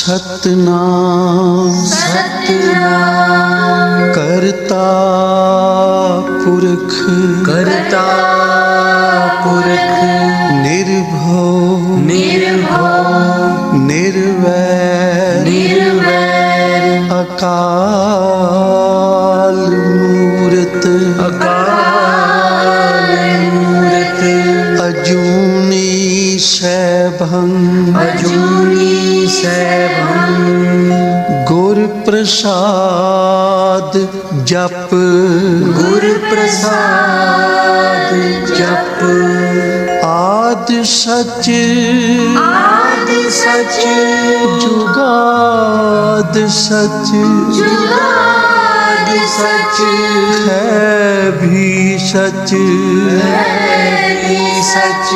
सतनाम सतनाम करता पुरख करता पुरख निर्भव निर्भव निर्वैर निर्वैर अकाल मूरत अकाल मूरत अजूनी सैभं अजूनी सैभं गुर प्रसाद जप गुर प्रसाद जप आद सच आदि सच जुगाद सच जुगाद सच है भी सच है भी सच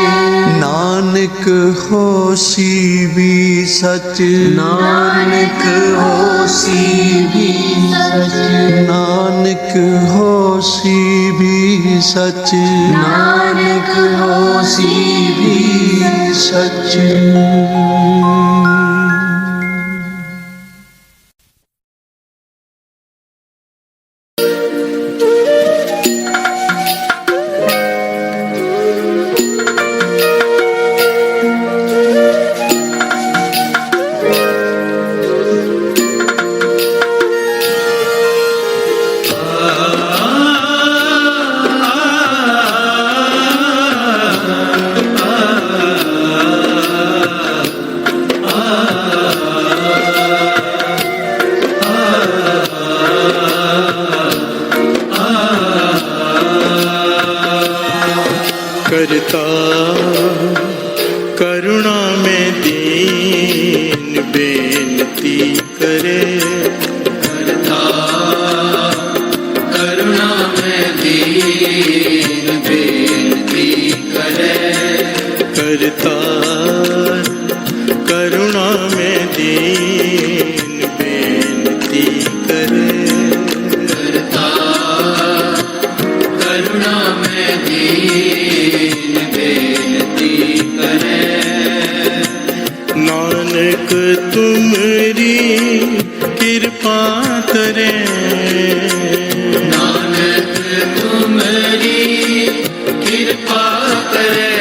नानक होसी भी सच नानक होसी भी सच नानक होसी भी सच नानक होसी भी सच करता करुणा में दीन बेनती करे करता करुणा में दीन बेनती करे करता करुणा में दीन बेनती करे करता करुणा में दीन बेनती करे नानक तुमरी कृपा करे नानक तुम्हारी कृपा करे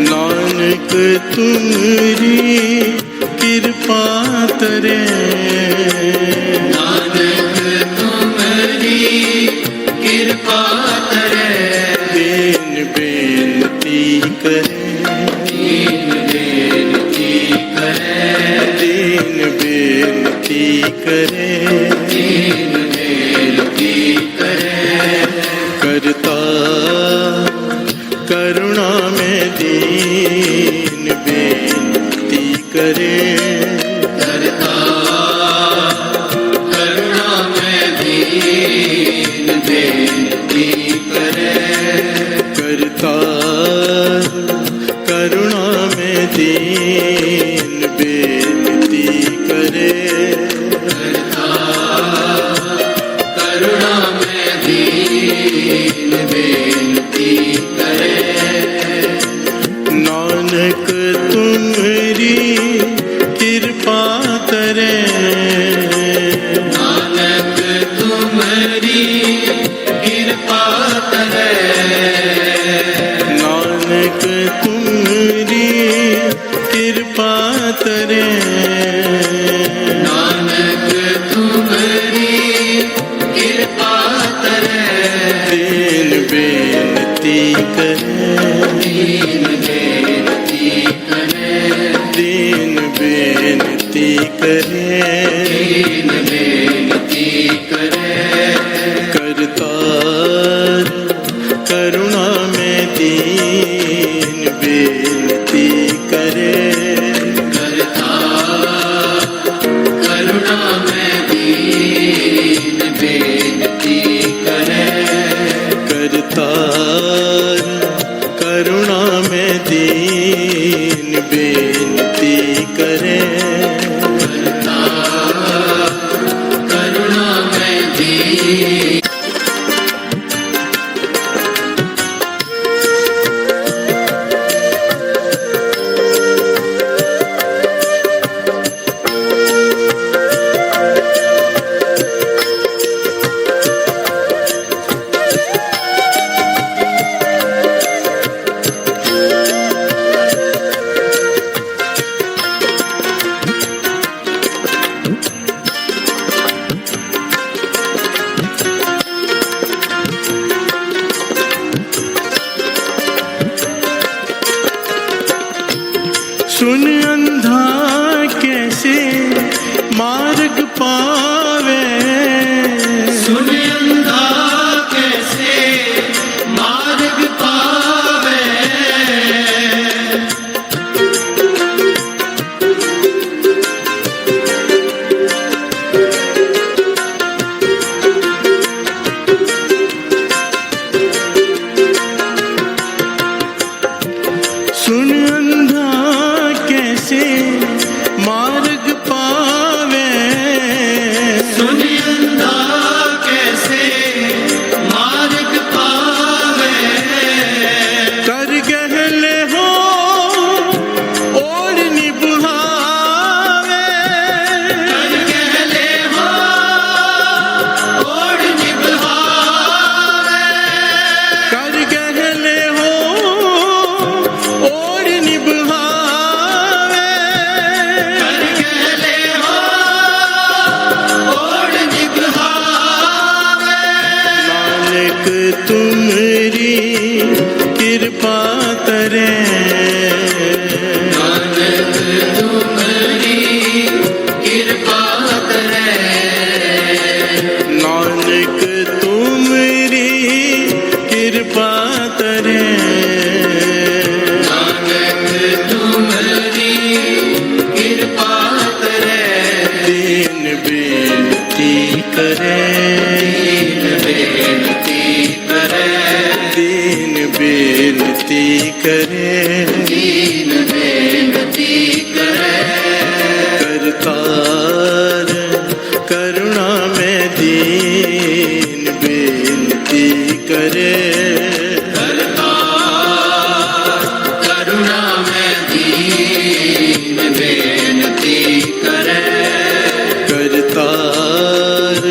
नानक तुमरी कृपा करे नानक तुम्हारी कृपा करे दीन बेनती करे दीन बेनती करे दीन बेनती करे दीन बेनती करे करता करुणा में दीन बेनती करे करता करुणा में दीन बेनती करे करता करुणा में दीन बेनती करे करता करुणा में दीन बेनती करे नानक तुमरी कृपा करे नानक तुम्हारी कृपा करे नानक तुमरी कृपा करे नानक तुम्हारी कृपा करे दीन बेनती करे दीन बेनती करे दीन बेनती करे दीन बेनती करे करता करुणा में दीन बेनती करे करता करुणा में दीन बेनती करे करता करुणा में दीन बेनती करे करता पावे। सुन अंधा कैसे मार्ग पावे। सुन अंधा कैसे मार्ग पावे। सुन अंधा कैसे मार्ग पावे। कर गहले हो और निभावे। कर गहले हो ओढ़ निभावे। कर गहले हो और निभावे। कर गहले हो ओढ़ निभावे। नानक तुमरी कृपा करे। नानक तुम्हारी कृपा करे। नानक तुमरी कृपा करे। नानक तुम्हारी कृपा करे। दीन बेनती करे। बेनती करे। दीन बेनती करे। दीन बेनती करे। करतार करुणा में दीन बेनती करे। करुणा में दीन बेनती करे। करतार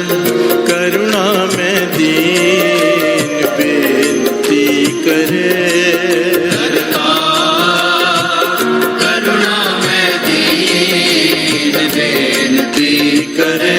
करुणा में दीन बेनती करे। करुणा में दीन बेनती करे।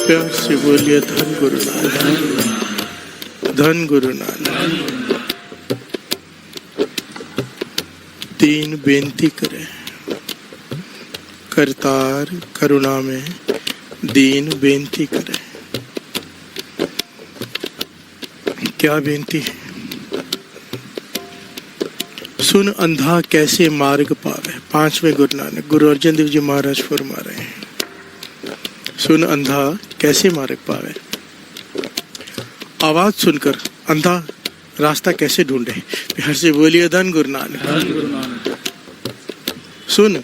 प्यार से बोलिए धन गुरु नानक। धन गुरु नानक। तीन बेनती करे। करतार करुणा में दीन बेनती करे। क्या बेनती है? सुन अंधा कैसे मार्ग पावे। पांचवें गुरु नानक गुरु अर्जन देव जी महाराज फरमा रहे हैं। सुन अंधा कैसे मार्ग पावे। आवाज सुनकर अंधा रास्ता कैसे ढूंढे। प्यार से बोलिए धन गुरु नानक। सुन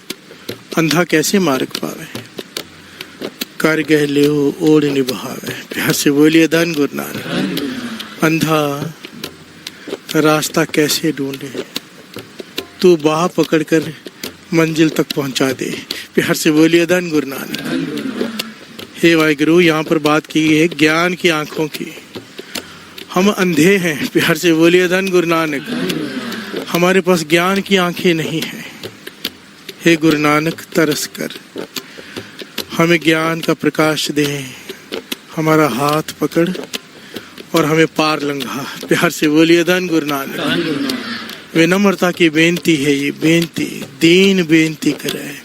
अंधा कैसे मार्ग पावे। कर गहले हो ओढ़ निभावे। प्यार से बोलिए धन गुरु नानक। अंधा रास्ता कैसे ढूंढे। तू बाह पकड़कर मंजिल तक पहुंचा दे। प्यार से बोलिए धन गुरु नानक। हे वाहिगुरु, यहाँ पर बात की है ज्ञान की आंखों की। हम अंधे हैं। प्यार से बोलिए धन गुरु नानक। हमारे पास ज्ञान की आंखें नहीं हैं। हे गुरु नानक, तरस कर हमें ज्ञान का प्रकाश दे। हमारा हाथ पकड़ और हमें पार लंघा। प्यार से बोलिए धन गुरु नानक। विनम्रता की बेनती है ये बेनती। दीन बेनती करे।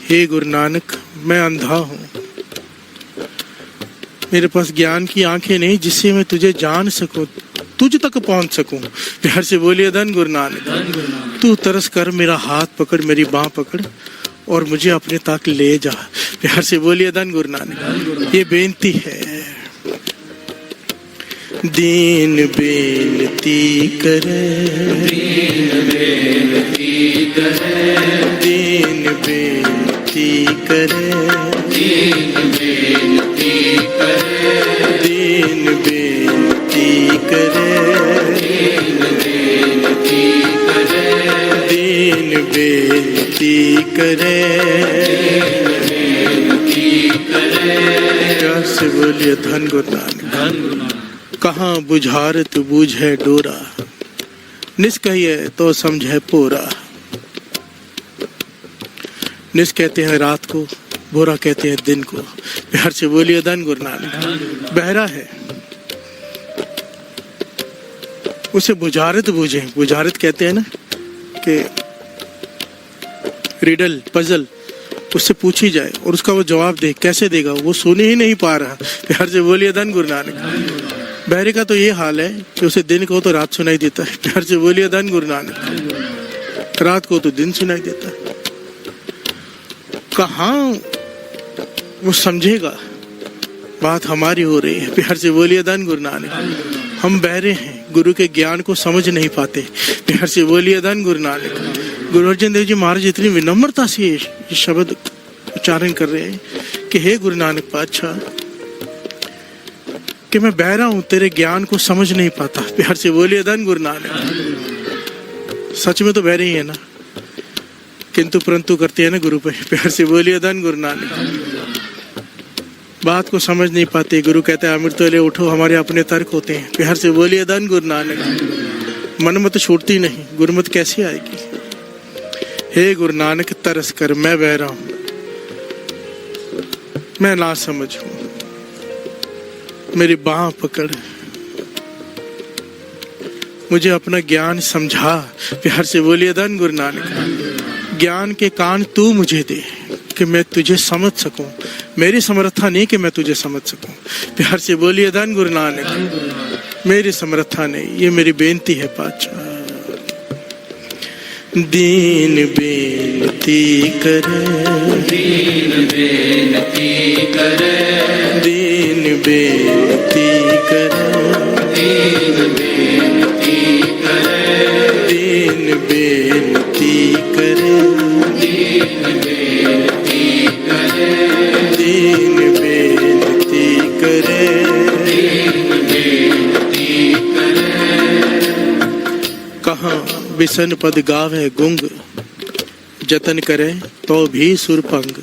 हे गुरु नानक, मैं अंधा हूँ। मेरे पास ज्ञान की आंखें नहीं जिससे मैं तुझे जान सकूं, तुझ तक पहुंच सकूं। प्यार से बोलिए धन गुरु नानक। तू तरस कर मेरा हाथ पकड़, मेरी बाह पकड़ और मुझे अपने तक ले जा। प्यार से बोलिए धन गुरु नानक। ये बेनती है। दीन बेनती करे। दीन बेनती करे। दीन बेनती करे, दीन बेनती करे, दीन बेनती करे, दीन बेनती करे, दीन बेनती करे, बेनती करे। प्यार से बोलिए धन गुरु नानक। धन गुरु नानक। कहाँ बुझारत बूझे डोरा, निस कहिए तो समझे पोरा। निस कहते हैं रात को, भोरा कहते हैं दिन को। प्यार से बोलिए धन गुरु नानक। बहरा है उसे बुझारत बूझे। बुझारत कहते हैं ना कि रिडल पजल उससे पूछी जाए और उसका वो जवाब दे, कैसे देगा? वो सुन ही नहीं पा रहा। प्यार से बोलिए धन गुरु नानक। बहरे का तो ये हाल है कि उसे दिन को तो रात सुनाई देता है। प्यार से बोलिए धन गुरु नानक। रात को तो दिन सुनाई देता है। कहाँ वो समझेगा? बात हमारी हो रही है। प्यार से बोलिए धन गुरु नानक। हम बहरे हैं, गुरु के ज्ञान को समझ नहीं पाते। प्यार से बोलिए धन गुरु नानक। गुरु अर्जन देव जी महाराज इतनी विनम्रता से ये शब्द उच्चारण कर रहे हैं कि हे गुरु नानक पातशाह, कि मैं बहरा हूं, तेरे ज्ञान को समझ नहीं पाता। प्यार से बोलिए धन गुरु नानक। सच में तो बहरे ही है ना, किंतु परंतु करते हैं ना गुरु पे। प्यार से बोलिए धन गुरु नानक। बात को समझ नहीं पाते। गुरु कहता है अमृत वाले उठो, हमारे अपने तर्क होते हैं। प्यार से बोलिए धन गुरु नानक। मनमत छूटती नहीं, गुरुमत कैसे आएगी? हे गुरु नानक तरस कर, मैं बहरा हूं, मैं ना समझ हूं, मेरी बाह पकड़, मुझे अपना ज्ञान समझा। प्यार से बोलिए धन गुरु नानक। ज्ञान के कान तू मुझे दे कि मैं तुझे समझ सकूं। मेरी समर्था नहीं कि मैं तुझे समझ सकूं। प्यार से बोलिए धन गुरु नानक। मेरी समर्था नहीं, ये मेरी बेनती है पातशाह। दीन बेनती करे, दीन बेनती करे, दीन बेनती करे, दीन बेनती करे, दीन बेनती करे, दीन बेनती करे, दीन बेनती करे, दीन बेनती करे। कहाँ बिसन पद गावे गुंग, जतन करे तो भी सुरपंग।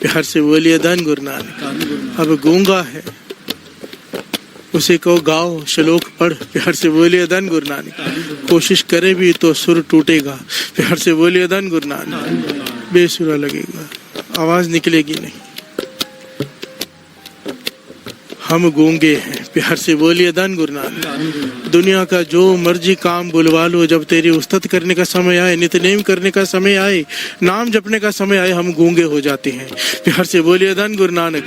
प्यार से बोलिए धन गुरु नानक। अब गूंगा है, उसे कहो गाओ, श्लोक पढ़। प्यार से बोलिए धन गुरु नानक। कोशिश करे भी तो सुर टूटेगा। प्यार से बोलिए धन गुरु नानक। बेसुरा लगेगा, आवाज निकलेगी नहीं। हम गूंगे हैं। प्यार से बोलिए धन गुरु नानक। दुनिया का जो मर्जी काम बुलवा लो, जब तेरी उस्तत करने का समय आए, नित्यनेम करने का समय आए, नाम जपने का समय आए, हम गूंगे हो जाते हैं। प्यार से बोलिए धन गुरु नानक।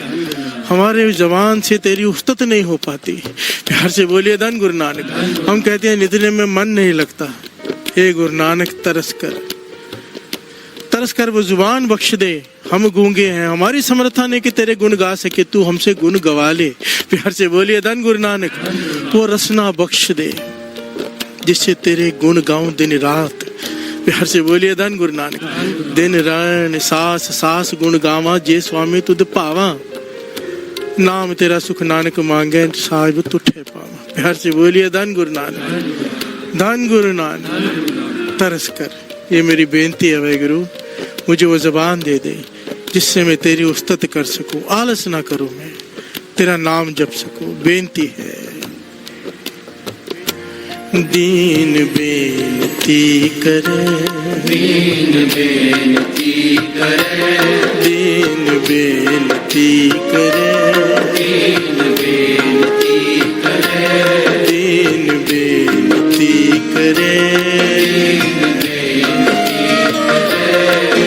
हमारे जवान से तेरी उस्तत नहीं हो पाती। प्यार से बोलिए धन गुरु नानक। हम कहते हैं नित्यनेम में मन नहीं लगता। हे गुरु नानक तरस कर वो जुबान बख्श दे। हम गूंगे हैं, हमारी समर्था नहीं कि तेरे गुण गा सके, तू हमसे गुण गवा ले। प्यार से बोलिए धन गुरु नानक। वो रसना बख्श दे जिससे तेरे गुण गाऊं दिन रात। प्यार से बोलिए धन गुरु नानक। दिन रण सास सास गुण गावा, जे स्वामी तुद पावा। नाम तेरा सुख नानक मांगे, साहिब तुठे पावा। प्यार से बोलिए धन गुरु नानक। धन गुरु नानक। तरस कर, ये मेरी बेनती है भाई गुरु, मुझे वो जबान दे दे जिससे मैं तेरी उस्तत कर सकूं, आलस ना करूं, मैं तेरा नाम जप सकूं। बेनती है। दीन बेनती करे, दीन बेनती करे, दीन बेनती करे, दीन बेनती करे, दीन बेनती करे,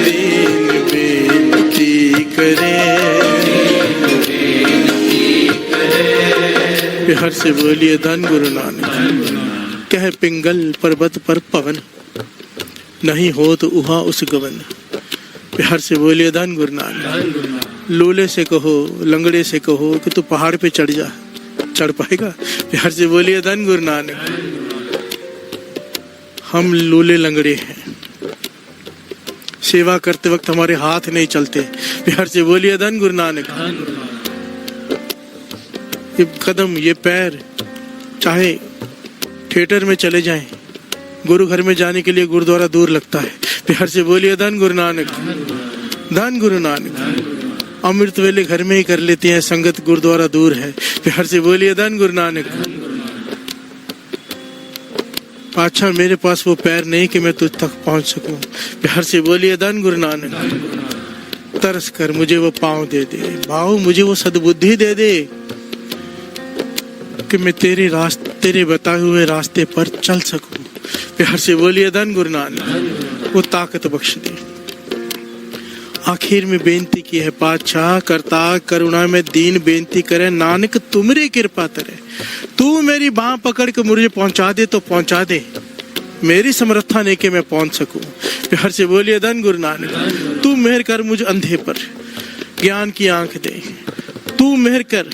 दीन बेनती करे। प्यार से बोलिए धन गुरु नानक। कह पिंगल पर्वत पर पवन, नहीं हो तो उहा उस गवन। प्यार से बोलिए धन गुरु नानक। लोले से कहो, लंगड़े से कहो कि तू पहाड़ पे चढ़ जा, चढ़ पाएगा? प्यार से बोलिए धन गुरु नानक। हम लोले लंगड़े हैं, सेवा करते वक्त हमारे हाथ नहीं चलते। प्यार से बोलिए धन गुरु नानक। ये कदम, ये पैर, चाहे थिएटर में चले जाएं, गुरु घर में जाने के लिए गुरुद्वारा दूर लगता है। प्यार से बोलिए धन गुरु नानक, धन गुरु नानक। अमृत वेले घर में ही कर लेते हैं, संगत गुरुद्वारा दूर है। प्यार से बोलिए धन गुरु नानक। पाछा मेरे पास वो पैर नहीं कि मैं तुझ तक पहुंच सकूं। प्यार से बोलिए धन गुरु नानक। तरस कर मुझे वो पांव दे दे, भाव मुझे वो सद्बुद्धि दे दे कि मैं तेरे बताए हुए रास्ते पर चल सकूं। प्यार से बोलिए धन गुरु नानक। वो ताकत बख्श दे। आखिर में बेनती की है पातशाह, करता करुणा में दीन बेनती करे, नानक तुमरी कृपा करे। तू मेरी बाह पकड़ के मुझे पहुंचा दे तो पहुंचा दे, मेरी समर्था नहीं कि मैं पहुंच सकूं। प्यार से बोलिए धन गुरु नानक। तू मेहर कर मुझ अंधे पर, ज्ञान की आंख दे। तू मेहर कर,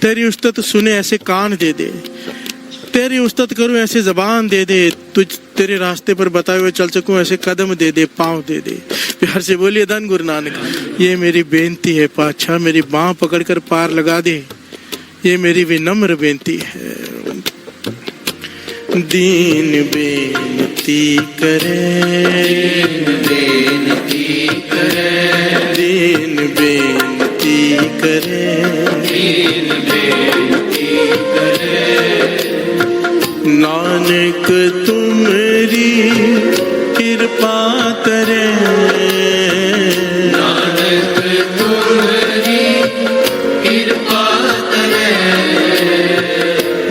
तेरी उस्तत सुने ऐसे कान दे दे, तेरी उस्तत करूं ऐसे जबान दे दे, तुझ तेरे रास्ते पर बताए हुए चल सकूं ऐसे कदम दे दे, पांव दे दे। प्यार से बोलिए धन गुरु नानक। ये मेरी बेनती है पातशाह, मेरी बाह पकड़कर पार लगा दे, ये मेरी विनम्र बेनती है। दीन बेनती करे, बेनती करे, दीन बेनती करे, दीन बेनती करे। नानक तुमरी कृपा करे, नानक तुमरी कृपा करे,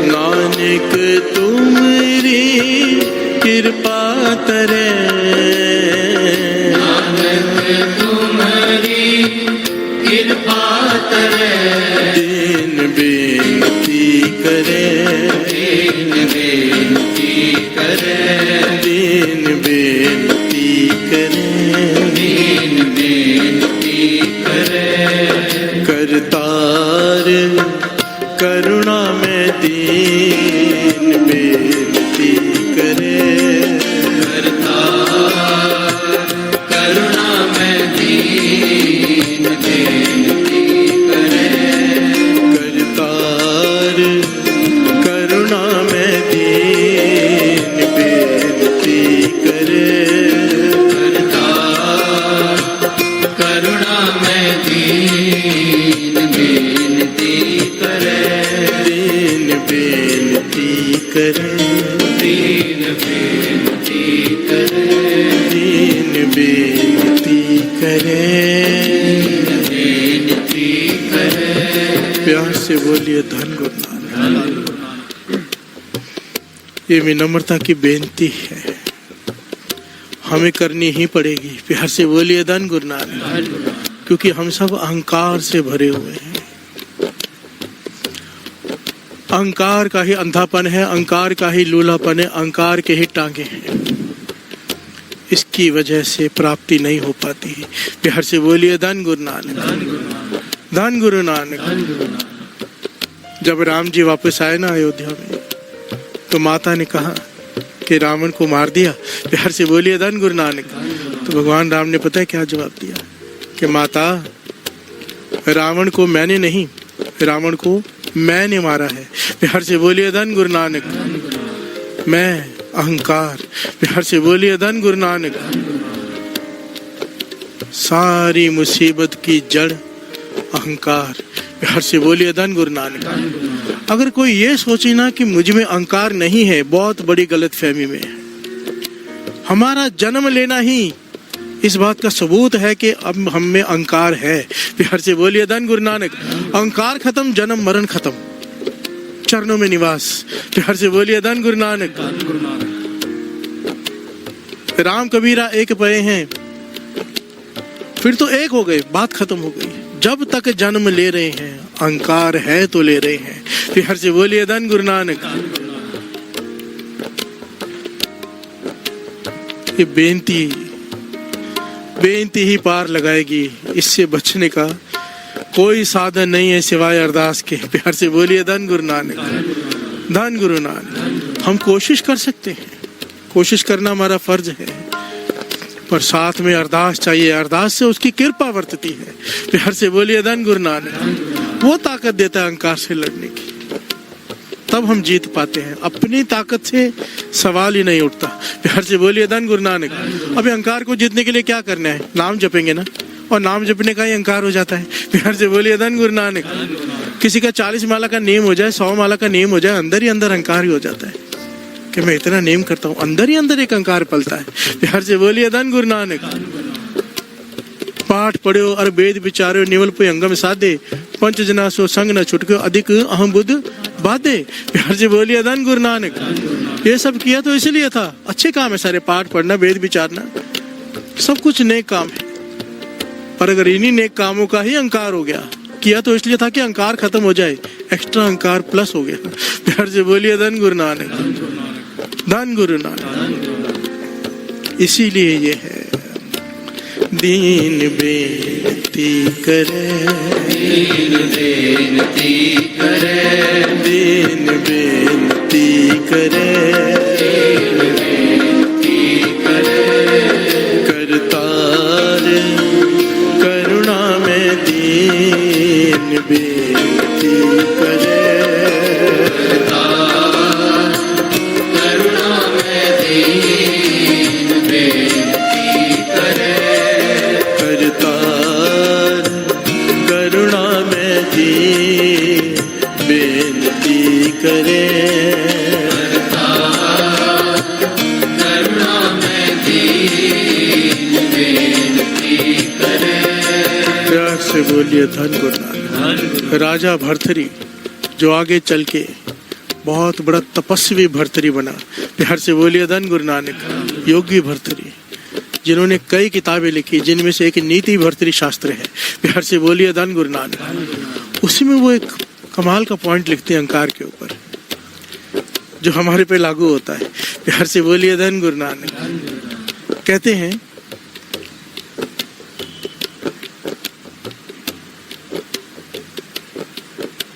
नानक तुमरी कृपा करे, नानक तुमरी कृपा करे। दीन बेनती करे, दीन बेनती करे, दीन बेनती करे, दीन बेनती करे। करतार करुणा में दीन बेनती करे, करुणा में दीन बेनती करे, करतार करुणा में दीन बेनती करे, करुणा में दीन बेनती करे, दीन बेनती करे, दीन बेनती करे, दीन बेनती करे। बेनती करे। प्यार से बोलिए धन गुरु नानक। ये विनम्रता की बेनती है, हमें करनी ही पड़ेगी। प्यार से बोलिए धन गुरु नानक, क्योंकि हम सब अहंकार से भरे हुए हैं। अहंकार का ही अंधापन है, अहंकार का ही लूलापन है, अहंकार के ही टांगे हैं। इसकी वजह से प्राप्ति नहीं हो पाती। प्यार से बोलिए धन गुरु नानक, धन गुरु नानक। जब राम जी वापस आए ना अयोध्या में, तो माता ने कहा कि रावण को मार दिया। प्यार से बोलिए धन गुरु नानक। तो भगवान राम ने पता है क्या जवाब दिया कि माता, रावण को मैंने नहीं, रावण को मैंने मारा है। प्यार से बोलिए धन गुरु नानक। मैं अहंकार, प्यार से बोलिए धन गुरु नानक। सारी मुसीबत की जड़ अहंकार, प्यार से बोलिए धन गुरु नानक। अगर कोई ये सोचे ना कि मुझ में अहंकार नहीं है, बहुत बड़ी गलतफहमी में है। हमारा जन्म लेना ही इस बात का सबूत है कि अब हम में अहंकार है। प्यार से बोलिए धन गुरु नानक। अहंकार खत्म, जन्म मरण खत्म, चरणों में निवास। प्यार से बोलिए धन गुरु नानक। राम कबीरा एक पए हैं, फिर तो एक हो गए, बात खत्म हो गई। जब तक जन्म ले रहे हैं, अहंकार है तो ले रहे हैं। प्यार से बोलिए धन गुरु नानक। ये बेनती ही पार लगाएगी। इससे बचने का कोई साधन नहीं है सिवाय अरदास के। प्यार से बोलिए धन गुरु नानक, धन गुरु नानक। हम कोशिश कर सकते हैं, कोशिश करना हमारा फर्ज है। पर साथ में अरदास चाहिए, अरदास से उसकी कृपा वर्तती है। प्यार से बोलिए धन गुरु नानक। वो ताकत देता है अहंकार से लड़ने की, तब हम जीत पाते हैं। अपनी ताकत से सवाल ही नहीं उठता। प्यार से बोलिए धन गुरु नानक। अभी अहंकार को जीतने के लिए क्या करना है? नाम जपेंगे ना, और नाम जपने का ही अहंकार हो जाता है। प्यार से बोलिए धन गुरु नानक। किसी का 40 माला का नेम हो जाए, 100 माला का नेम हो जाए, अंदर ही अंदर अहंकार ही हो जाता है कि मैं इतना नेम करता हूँ, अंदर ही अंदर एक अहंकार पलता है। प्यार से बोलिए धन गुरु नानक। पाठ पढ़ो और वेद विचारो, निवल पे अंगम साधे, पंच जना सो संग न छुटको, अधिक अहम बुद्ध बाधे। प्यार से बोलिए धन गुरु नानक। ये सब किया तो इसलिए था, अच्छे काम है सारे, पाठ पढ़ना, वेद विचारना, सब कुछ नेक काम है। पर अगर इन्हीं नेक कामों का ही अहंकार हो गया, किया तो इसलिए था कि अहंकार खत्म हो जाए, एक्स्ट्रा अहंकार प्लस हो गया। प्यार से बोलिए धन गुरु नानक, धन गुरु नानक। इसीलिए ये है दीन बेनती करे, दीन बेनती करे, दीन बेनती करे, दीन बेनती करे, करतार करुणा में दीन बेनती करे, करुणा में दीन बेनती करे, करतार करुणा में दीन बेनती करे, करुणा में दीन बेनती करे। प्यार से बोलिए धन गुरु नानक। राजा भर्तरी जो आगे चल के बहुत बड़ा तपस्वी भर्तरी बना। प्यार से बोलिए धन गुरु नानक। योगी भर्तरी जिन्होंने कई किताबें लिखी, जिनमें से एक नीति भर्तरी शास्त्र है। प्यार से बोलिए धन गुरु नानक। उसी में वो एक कमाल का पॉइंट लिखते हैं अहंकार के ऊपर, जो हमारे पे लागू होता है। प्यार से बोलिए धन गुरु नानक। कहते हैं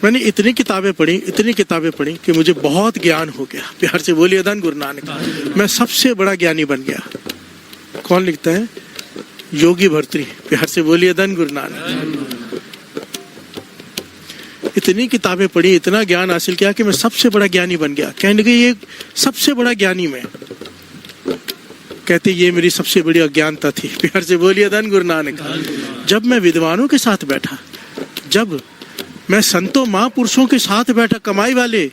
मैंने इतनी किताबें पढ़ी कि मुझे बहुत ज्ञान हो गया। प्यार से बोलिए धन गुरु नानक। मैं सबसे बड़ा ज्ञानी बन गया। कौन लिखता है? योगी भर्तरी। प्यार से बोलिए धन गुरु नानक। इतनी किताबें पढ़ी, इतना ज्ञान हासिल किया कि मैं सबसे बड़ा ज्ञानी बन गया। कहने लगे ये सबसे बड़ा ज्ञानी मैं। कहते ये मेरी सबसे बड़ी अज्ञानता थी। प्यार से बोलिए धन गुरु नानक। जब मैं विद्वानों के साथ बैठा, जब मैं संतों महापुरुषों के साथ बैठा कमाई वाले,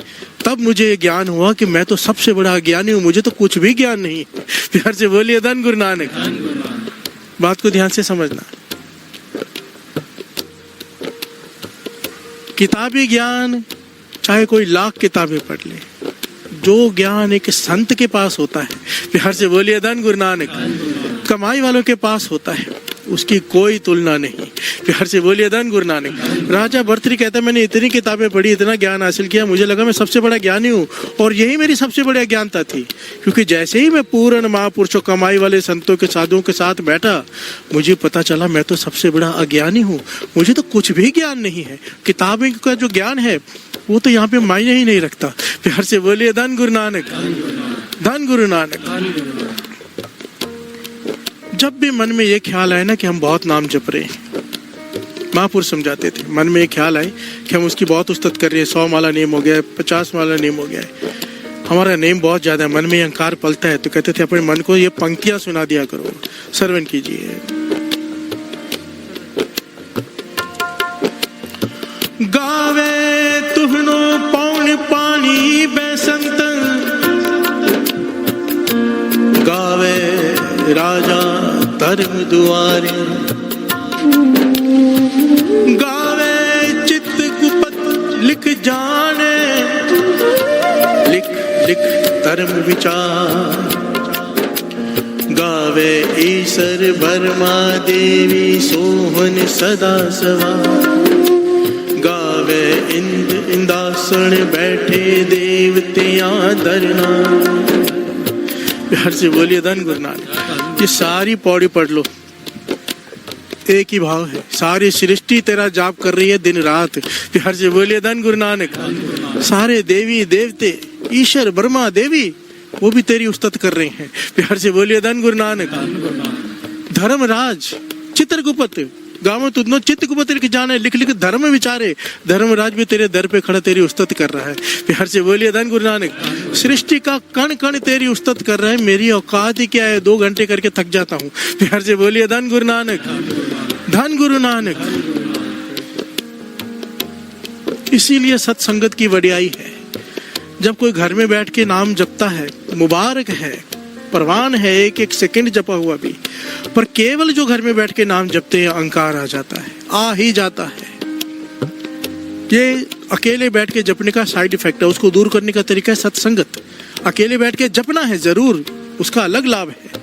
तब मुझे ज्ञान हुआ कि मैं तो सबसे बड़ा अज्ञानी हूँ, मुझे तो कुछ भी ज्ञान नहीं। प्यार से बोलिए धन गुरु नानक। बात को ध्यान से समझना। किताबी ज्ञान चाहे कोई लाख किताबें पढ़ ले, जो ज्ञान एक संत के पास होता है, प्यार से बोलिए धन गुरु नानक, कमाई वालों के पास होता है, उसकी कोई तुलना नहीं। प्यार से बोलिए धन गुरु नानक। राजा भर्तरी कहता है मैंने इतनी किताबें पढ़ी, इतना ज्ञान हासिल किया, मुझे लगा मैं सबसे बड़ा ज्ञानी हूँ, और यही मेरी सबसे बड़ी अज्ञानता थी। क्योंकि जैसे ही मैं पूर्ण महापुरुषों कमाई वाले संतों के साधुओं के साथ बैठा, मुझे पता चला मैं तो सबसे बड़ा अज्ञानी हूँ, मुझे तो कुछ भी ज्ञान नहीं है। किताबें का जो ज्ञान है वो तो यहाँ पे मायने ही नहीं रखता। प्यार से बोलिए धन गुरु नानक, धन गुरु नानक। जब भी मन में ये ख्याल आए ना कि हम बहुत नाम जप रहे हैं, महापुरुष समझाते थे, मन में ये ख्याल आए कि हम उसकी बहुत उस्तत कर रहे हैं, 100 माला नेम हो गया है, 50 माला नेम हो गया है, हमारा नेम बहुत ज्यादा है, मन में अहंकार पलता है, तो कहते थे अपने मन को ये पंक्तियां सुना दिया करो, श्रवण कीजिए। गावे तुहनो पौन पानी बेसंत, गावे राजा धर्म दुआरे, गावे चित्त गुपत लिख जाने, लिख लिख धर्म विचार, गावे ईश्वर ब्रह्मा देवी सोहन सदा सवार, गावे इंदासन बैठे देवतियां धरना। प्यार से बोलिए धन गुरु नानक। ये सारी पौड़ी पढ़ लो, एक ही भाव है, सारी सृष्टि तेरा जाप कर रही है दिन रात। प्यार से बोलिए धन गुरु नानक। सारे देवी देवते, ईश्वर ब्रह्मा देवी, वो भी तेरी उस्तत कर रहे हैं। प्यार से बोलिए धन गुरु नानक। धर्मराज चित्रगुप्त गाँव तुदनो चित्रगुप्त लिख जाने लिख लिख धर्म विचारे, धर्मराज भी तेरे दर पे खड़ा तेरी उस्तत कर रहा है। प्यार से बोलिए धन गुरु नानक। सृष्टि का कण कण तेरी उस्तत कर रहा है, मेरी औकात ही क्या है, 2 घंटे करके थक जाता हूँ। प्यार से बोलिए धन गुरु नानक, धन गुरु नानक। इसीलिए सत्संगत की वडियाई है। जब कोई घर में बैठ के नाम जपता है, मुबारक है, परवान है, एक एक सेकंड जपा हुआ भी, पर केवल जो घर में बैठ के नाम जपते हैं अहंकार आ जाता है, आ ही जाता है। ये अकेले बैठ के जपने का साइड इफेक्ट है, उसको दूर करने का तरीका है सत्संगत। अकेले बैठ के जपना है जरूर, उसका अलग लाभ है,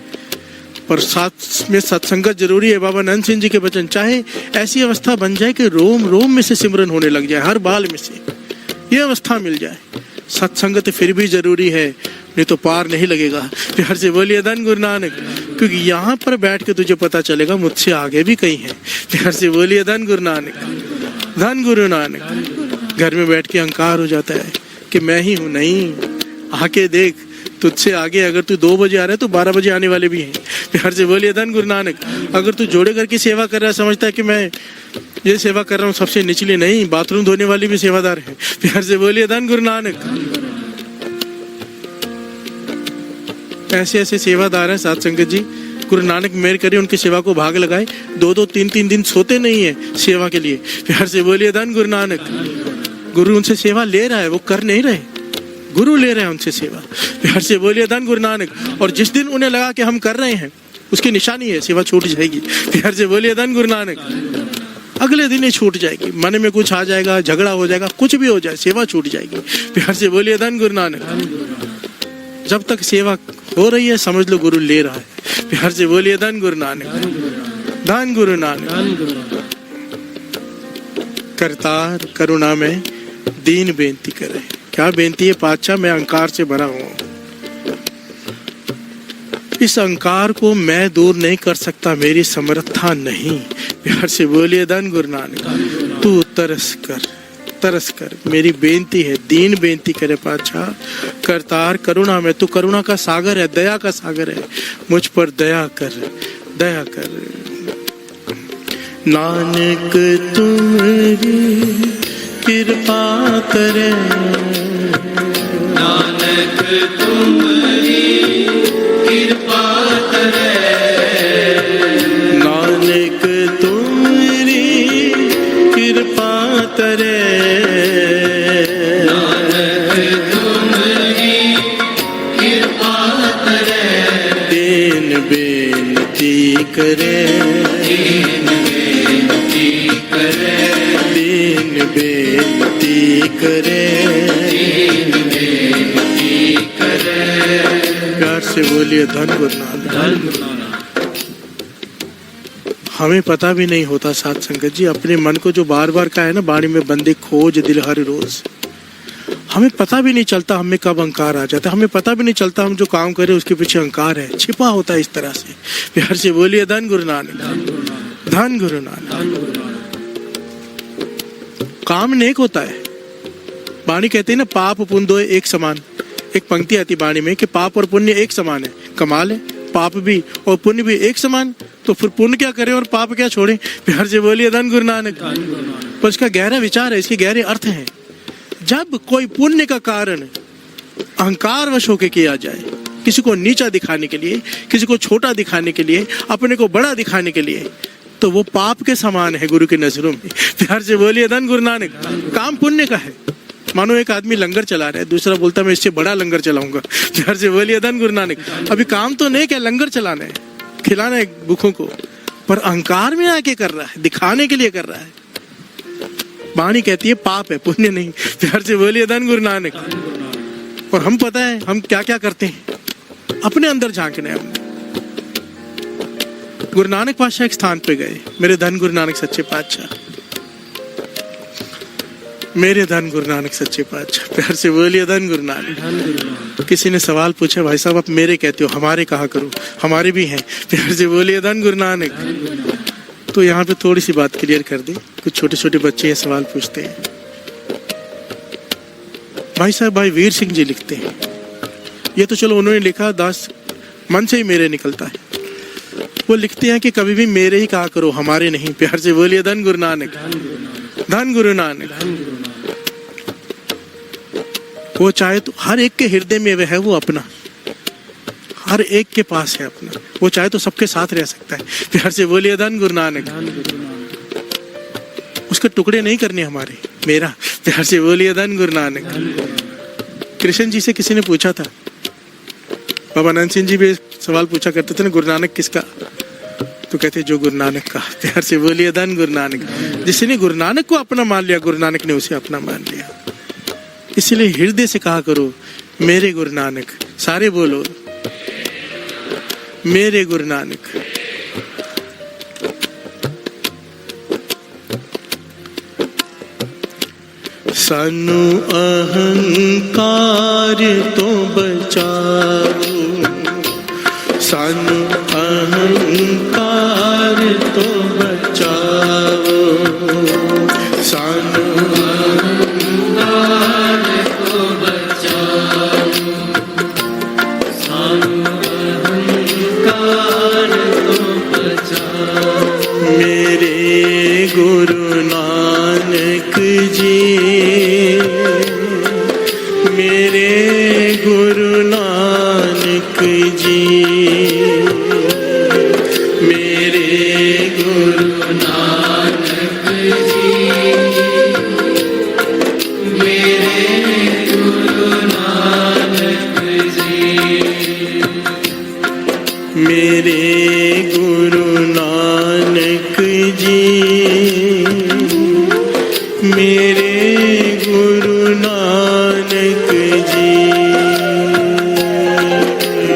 पर साथ में सत्संगत जरूरी है। बाबा नंद सिंह जी के वचन, चाहे ऐसी अवस्था बन जाए कि रोम रोम में से सिमरन होने लग जाए, हर बाल में से ये अवस्था मिल जाए, सत्संगत फिर भी जरूरी है, नहीं तो पार नहीं लगेगा। प्यार से बोलिए धन गुरु नानक। क्योंकि यहाँ पर बैठ के तुझे पता चलेगा मुझसे आगे भी कहीं है। प्यार से बोलिए धन गुरु नानक, धन गुरु नानक। घर में बैठ के अहंकार हो जाता है कि मैं ही हूँ, नहीं, आके देख, तुझसे आगे अगर तू 2 बजे आ रहा है तो 12 बजे आने वाले भी हैं। प्यार से बोलिए धन गुरु नानक। अगर तू जोड़े करके सेवा कर रहा है, समझता है कि मैं ये सेवा कर रहा हूँ सबसे निचली, नहीं, बाथरूम धोने वाली भी सेवादार है। प्यार से बोलिए धन गुरु नानक। ऐसे ऐसे सेवादार हैं साथ संगत जी, गुरु नानक मेहर करे उनकी सेवा को भाग लगाए, 2-2 3-3 दिन सोते नहीं है सेवा के लिए। प्यार से बोलिए धन गुरु नानक। गुरु उनसे सेवा ले रहा है, वो कर नहीं रहे, गुरु ले रहे हैं उनसे सेवा। प्यार से बोलिए धन गुरु नानक। और जिस दिन उन्हें लगा कि हम कर रहे हैं, उसकी निशानी है सेवा छूट जाएगी। प्यार से बोलिए धन गुरु नानक। अगले दिन ही छूट जाएगी, मन में कुछ आ जाएगा, झगड़ा हो जाएगा, कुछ भी हो जाए, सेवा छूट जाएगी। प्यार से बोलिए धन गुरु नानक। जब तक सेवा हो रही है समझ लो गुरु ले रहा है। प्यार से बोलिए धन गुरु नानक, धन गुरु नानक। करतार करुणा में दीन बेनती करे। क्या बेनती है पातशाह? मैं अहंकार से भरा हूं, इस अहंकार को मैं दूर नहीं कर सकता, मेरी समर्था नहीं। प्यार से बोलिए धन गुरु नानक। तू तरस कर, तरस कर, मेरी बेनती है, दीन बेनती करे पातशाह। करतार करुणा में, तू करुणा का सागर है, दया का सागर है, मुझ पर दया कर, दया कर। नानक तुम्हारी कृपा करे, नानक तुम्हारी कृपा करे, नानक तुम्हारी कृपा करे, नानक तुम्हारी कृपा करे, दीन बेनती करे, दीन बेनती करे, दीन बेनती करे, दीन बेनती करे। प्यार से बोलिए धन गुरु नानक। धन गुरु नानक। हमें पता भी नहीं होता साथ संगत जी, अपने मन को जो बार बार का है ना, बाणी में बंदे खोज दिल हर रोज, हमें पता भी नहीं चलता हमें कब अहंकार आ जाता है, हमें पता भी नहीं चलता हम जो काम करें उसके पीछे अहंकार है, छिपा होता है इस तरह से। प्यार से बोलिए धन गुरु नानक, धन गुरु नानक। काम नेक होता है, बाणी कहते हैं ना, पाप पुण्य दो एक समान। एक पंक्ति आती बाणी में कि पाप और पुण्य एक समान है। कमाल है, पाप भी और पुण्य भी एक समान, तो फिर पुण्य क्या करें और पाप क्या छोड़ें? प्यार से बोलिए धन गुरु नानक। पर इसका गहरा विचार है, इसके गहरे अर्थ हैं। जब कोई पुण्य का कारण अहंकार वश होकर किया जाए, किसी को नीचा दिखाने के लिए, किसी को छोटा दिखाने के लिए, अपने को बड़ा दिखाने के लिए, तो वो पाप के समान है गुरु की नजरों में। प्यार से बोलिए धन गुरु नानक। काम पुण्य का है। मानो एक आदमी लंगर चला रहा है, दूसरा बोलता मैं इससे बड़ा लंगर चलाऊंगा। प्यार से बोलिए धन गुरु नानक। अभी काम तो नहीं क्या, लंगर चलाना है, खिलाना है भूखों को, पर अहंकार में आके कर रहा है, दिखाने के लिए कर रहा है। वाणी कहती है पाप है, पुण्य नहीं। प्यार से बोलिए धन गुरु नानक। और हम पता है हम क्या क्या करते हैं, अपने अंदर झांकना है हमने। गुरु नानक पातशाह एक स्थान पे गए, मेरे धन गुरु नानक सच्चे पातशाह, मेरे धन गुरु नानक सच्चे पातशाह। प्यार से बोलिए धन गुरु नानक। किसी ने सवाल पूछा, भाई साहब आप मेरे कहते हो, हमारे कहा करो, हमारे भी हैं। प्यार से बोलिए धन गुरु नानक। तो यहाँ पे थोड़ी सी बात क्लियर कर दी। कुछ छोटे छोटे बच्चे ये सवाल पूछते हैं, भाई साहब भाई वीर सिंह जी लिखते हैं, ये तो चलो उन्होंने लिखा, दास मन से ही मेरे निकलता है। वो लिखते हैं कि कभी भी मेरे ही कहा करो, हमारे नहीं। प्यार से बोलिए धन गुरु नानक, धन गुरु नानक। वो चाहे तो हर एक के हृदय में वह है, वो अपना, हर एक के पास है अपना। वो चाहे तो सबके साथ रह सकता है। प्यार से बोलिए धन गुरु नानक। उसके टुकड़े नहीं करने हमारे, मेरा। प्यार से बोलिए धन गुरु नानक। कृष्ण जी से किसी ने पूछा था, बाबा आनंद सिंह जी भी सवाल पूछा करते थे ना, गुरु नानक किसका? तो कहते जो गुरु नानक का। प्यार से बोलिए धन गुरु नानक। जिसने गुरु नानक को अपना मान लिया, गुरु नानक ने उसे अपना मान लिया। इसलिए हृदय से कहा करो, मेरे गुरु नानक। सारे बोलो, मेरे गुरु नानक। सानू अहंकार तो बचाओ, सानू अहंकार तो बचाओ, सानू अहंकार को बचाओ, सानू अहंकार को बचाओ। मेरे गुरु नानक जी, मेरे गुरु नानक जी, मेरे गुरु नानक जी, मेरे गुरु नानक जी, मेरे गुरु नानक जी, मेरे गुरु नानक जी,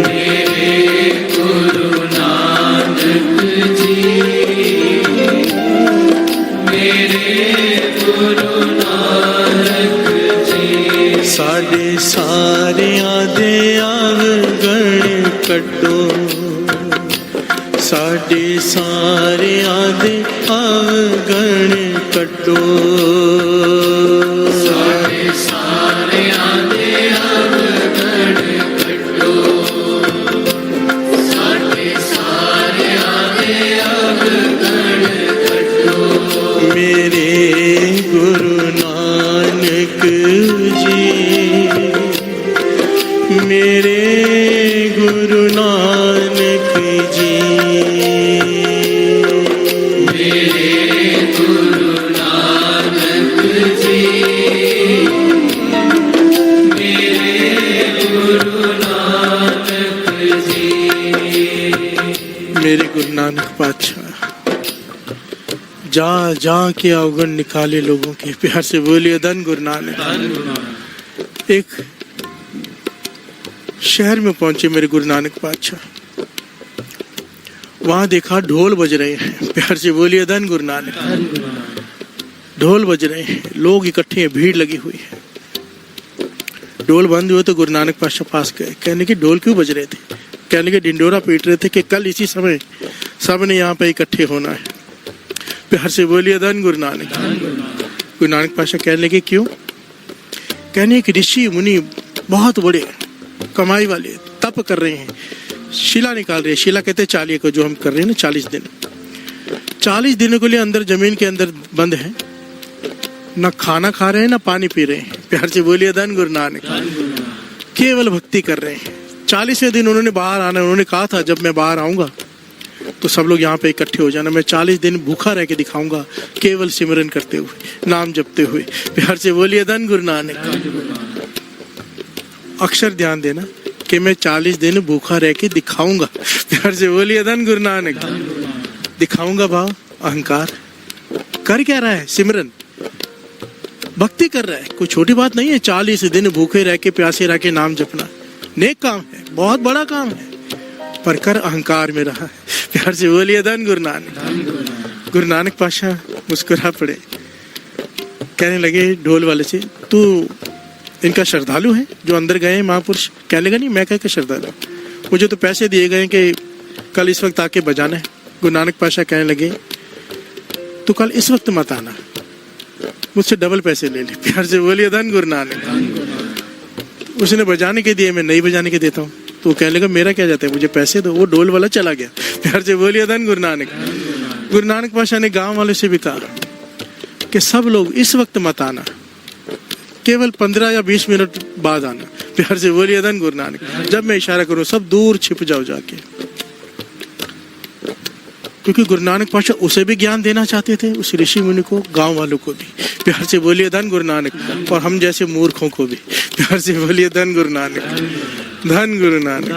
मेरे गुरु नानक जी, मेरे गुरु नानक जी। साडे सारियां दे अवगण कटो, साडे सारियां दे अवगण कटो, सारे सारे आदे अवगण कटो, सारे सारे आदे अवगण कटो। मेरे गुरु नानक जी, मेरे गुरु नानक जी, मेरे गुरु नानक जी, मेरे गुरु नानक जी। मेरे गुरु नानक पातशाह जा जा के अवगुण निकाले लोगों के। प्यार से बोलिए धन गुरु नानक। एक शहर में पहुंचे मेरे गुरु नानक पातशाह, वहां देखा ढोल बज रहे हैं। प्यार से बोलिए धन गुरु नानक। ढोल बज रहे हैं, लोग इकट्ठे हैं, भीड़ लगी हुई है। ढोल बंद हुए तो गुरु नानक पातशाह पास गए, कहने की ढोल क्यों बज रहे थे? कहने के डिंडोरा पीट रहे थे कि कल इसी समय सब ने यहाँ पे इकट्ठे होना है। प्यार से बोलिए धन गुरु नानक। गुरु नानक पातशाह कहने लगे क्यों? कहने कि ऋषि मुनि बहुत बड़े कमाई वाले तप कर रहे हैं, शिला निकाल रहे हैं। शिला कहते हैं चालिये को, जो हम कर रहे हैं ना 40 दिन। 40 दिनों के लिए अंदर जमीन के अंदर बंद है, ना खाना खा रहे हैं ना पानी पी रहे हैं। प्यार से बोलिए धन गुरु नानक। केवल भक्ति कर रहे हैं। 40वें दिन उन्होंने बाहर आना। उन्होंने कहा था जब मैं बाहर आऊंगा तो सब लोग यहाँ पे इकट्ठे हो जाना। मैं 40 दिन भूखा रह के दिखाऊंगा, केवल सिमरन करते हुए, नाम जपते हुए। प्यार से बोलिए धन गुरु नानक। अक्षर ध्यान देना कि मैं 40 दिन भूखा रह के दिखाऊंगा। प्यार से बोलिए धन गुरु नानक। दिखाऊंगा भाव, अहंकार कर क्या रहा है? सिमरन, भक्ति कर रहा है। कोई छोटी बात नहीं है 40 दिन भूखे रह के प्यासे रह के नाम जपना। नेक काम है, बहुत बड़ा काम है, पर कर अहंकार में रहा है। प्यार से बोलिए धन गुरु नानक। गुरु नानक पातशाह मुस्कुरा पड़े, कहने लगे ढोल वाले से, तू इनका श्रद्धालु है जो अंदर गए महापुरुष? कहने लगा नहीं, मैं कह के श्रद्धालु, मुझे तो पैसे दिए गए कि कल इस वक्त आके बजाना है। गुरु नानक पातशाह कहने लगे तू कल इस वक्त मत आना, मुझसे डबल पैसे ले ले। प्यार से बोलिए धन गुरु नानक। उसने बजाने के दिए, मैं नहीं बजाने के देता हूँ। तो वो कहने लगा मेरा क्या जाता है, मुझे पैसे दो। वो ढोल वाला चला गया। प्यार से बोलिए धन गुरु नानक। गुरु नानक पातशाह ने गांव वालों से भी कहा कि सब लोग इस वक्त मत आना, केवल 15 या 20 मिनट बाद आना। प्यार से बोलिए धन गुरु नानक। जब मैं इशारा करूं सब दूर छिप जाओ जाके, क्योंकि गुरु नानक पातशाह उसे भी ज्ञान देना चाहते थे, उस ऋषि मुनि को, गांव वालों को भी। प्यार से बोलिए धन गुरु नानक। और हम जैसे मूर्खों को भी। प्यार से बोलिए धन गुरु नानक, धन गुरु नानक।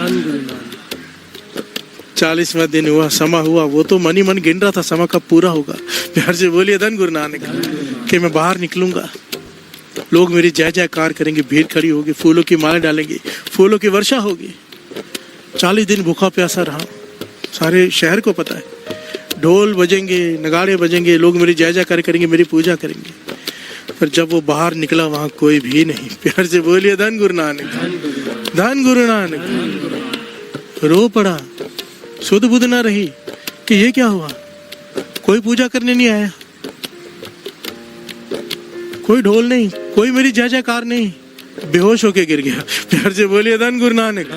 40वां दिन हुआ, समा हुआ, वो तो मन ही मन गिन रहा था समा कब पूरा होगा। प्यार से बोलिए धन गुरु नानक कि मैं बाहर निकलूंगा, लोग मेरी जय जयकार करेंगे, भीड़ खड़ी होगी, फूलों की माला डालेंगे, फूलों की वर्षा होगी। 40 दिन भूखा प्यासा रहा, सारे शहर को पता है। ढोल बजेंगे, नगाड़े बजेंगे, लोग मेरी जय जयकार करेंगे, मेरी पूजा करेंगे। पर जब वो बाहर निकला वहां कोई भी नहीं। प्यार से बोलिए धन गुरु नानक, धन गुरु नानक। रो पड़ा, सुध बुध ना रही कि ये क्या हुआ, कोई पूजा करने नहीं आया, कोई ढोल नहीं, कोई मेरी जय जयकार नहीं, बेहोश होके गिर गया। प्यार से बोलिए धन गुरु नानक।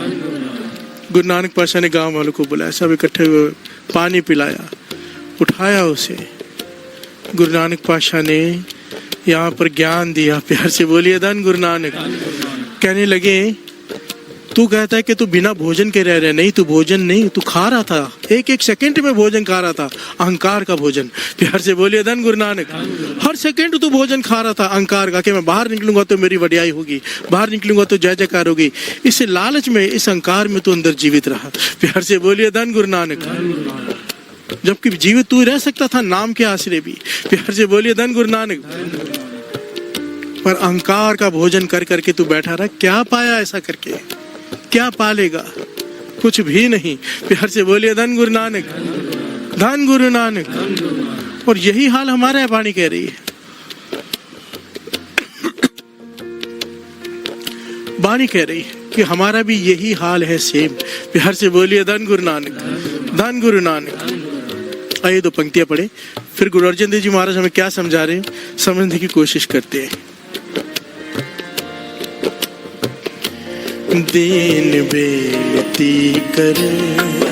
गुरु नानक पातशाह ने गांव वालों को बुलाया, सब इकट्ठे हुए, पानी पिलाया, उठाया उसे। गुरु नानक पातशाह ने यहाँ पर ज्ञान दिया। प्यार से बोलिए धन गुरु नानक। कहने लगे तू कहता है कि तू बिना भोजन के रह रहे, नहीं तू भोजन नहीं, तू खा रहा था, एक एक सेकंड में भोजन खा रहा था, अहंकार का भोजन। प्यार से बोलिए धन गुरु नानक। हर सेकंड तू भोजन खा रहा था अहंकार का, कि मैं बाहर निकलूंगा तो मेरी वडियाई होगी, बाहर निकलूंगा तो जय जयकार होगी। इस लालच में, इस अहंकार में तू अंदर जीवित रहा। प्यार से बोलिए धन गुरु नानक। जबकि जीवित तू रह सकता था नाम के आश्रय भी। प्यार से बोलिए धन गुरु नानक। पर अहंकार का भोजन कर करके तू बैठा रहा, क्या पाया ऐसा करके, क्या पालेगा, कुछ भी नहीं। प्यार से बोलिए धन गुरु नानक, धन गुरु नानक। और यही हाल हमारा है, वाणी कह रही है, वाणी कह रही है कि हमारा भी यही हाल है सेम। प्यार से बोलिए धन गुरु नानक, धन गुरु नानक। आइए 2 पंक्तियां पढ़े, फिर गुरु अर्जन देव जी महाराज हमें क्या समझा रहे हैं समझने की कोशिश करते हैं। दीन बेनती करे,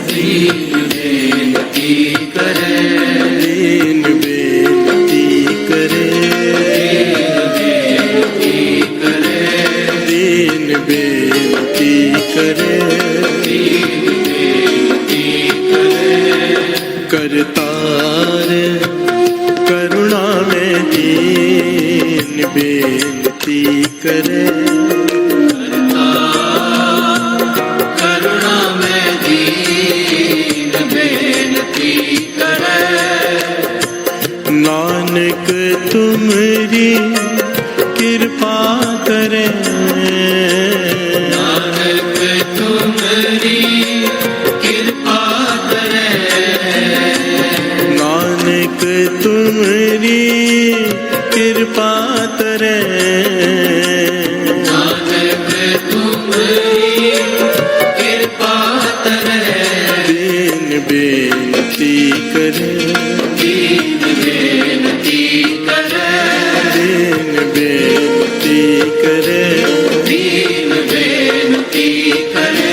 दीन बेनती करे, दीन बेनती करे, दीन बेनती करे, करतार करुणा में दीन बेनती करे, करुणा में दीन बेनती करे। नानक तुमरी कृपा करे, नानक तुम्हारी कृपा करे, नानक तुमरी कृपा करे, नानक तुम्हारी कृपा करे, दीन बेनती करे, दीन बेनती करे, दीन बेनती करे। दीन बेनती करे।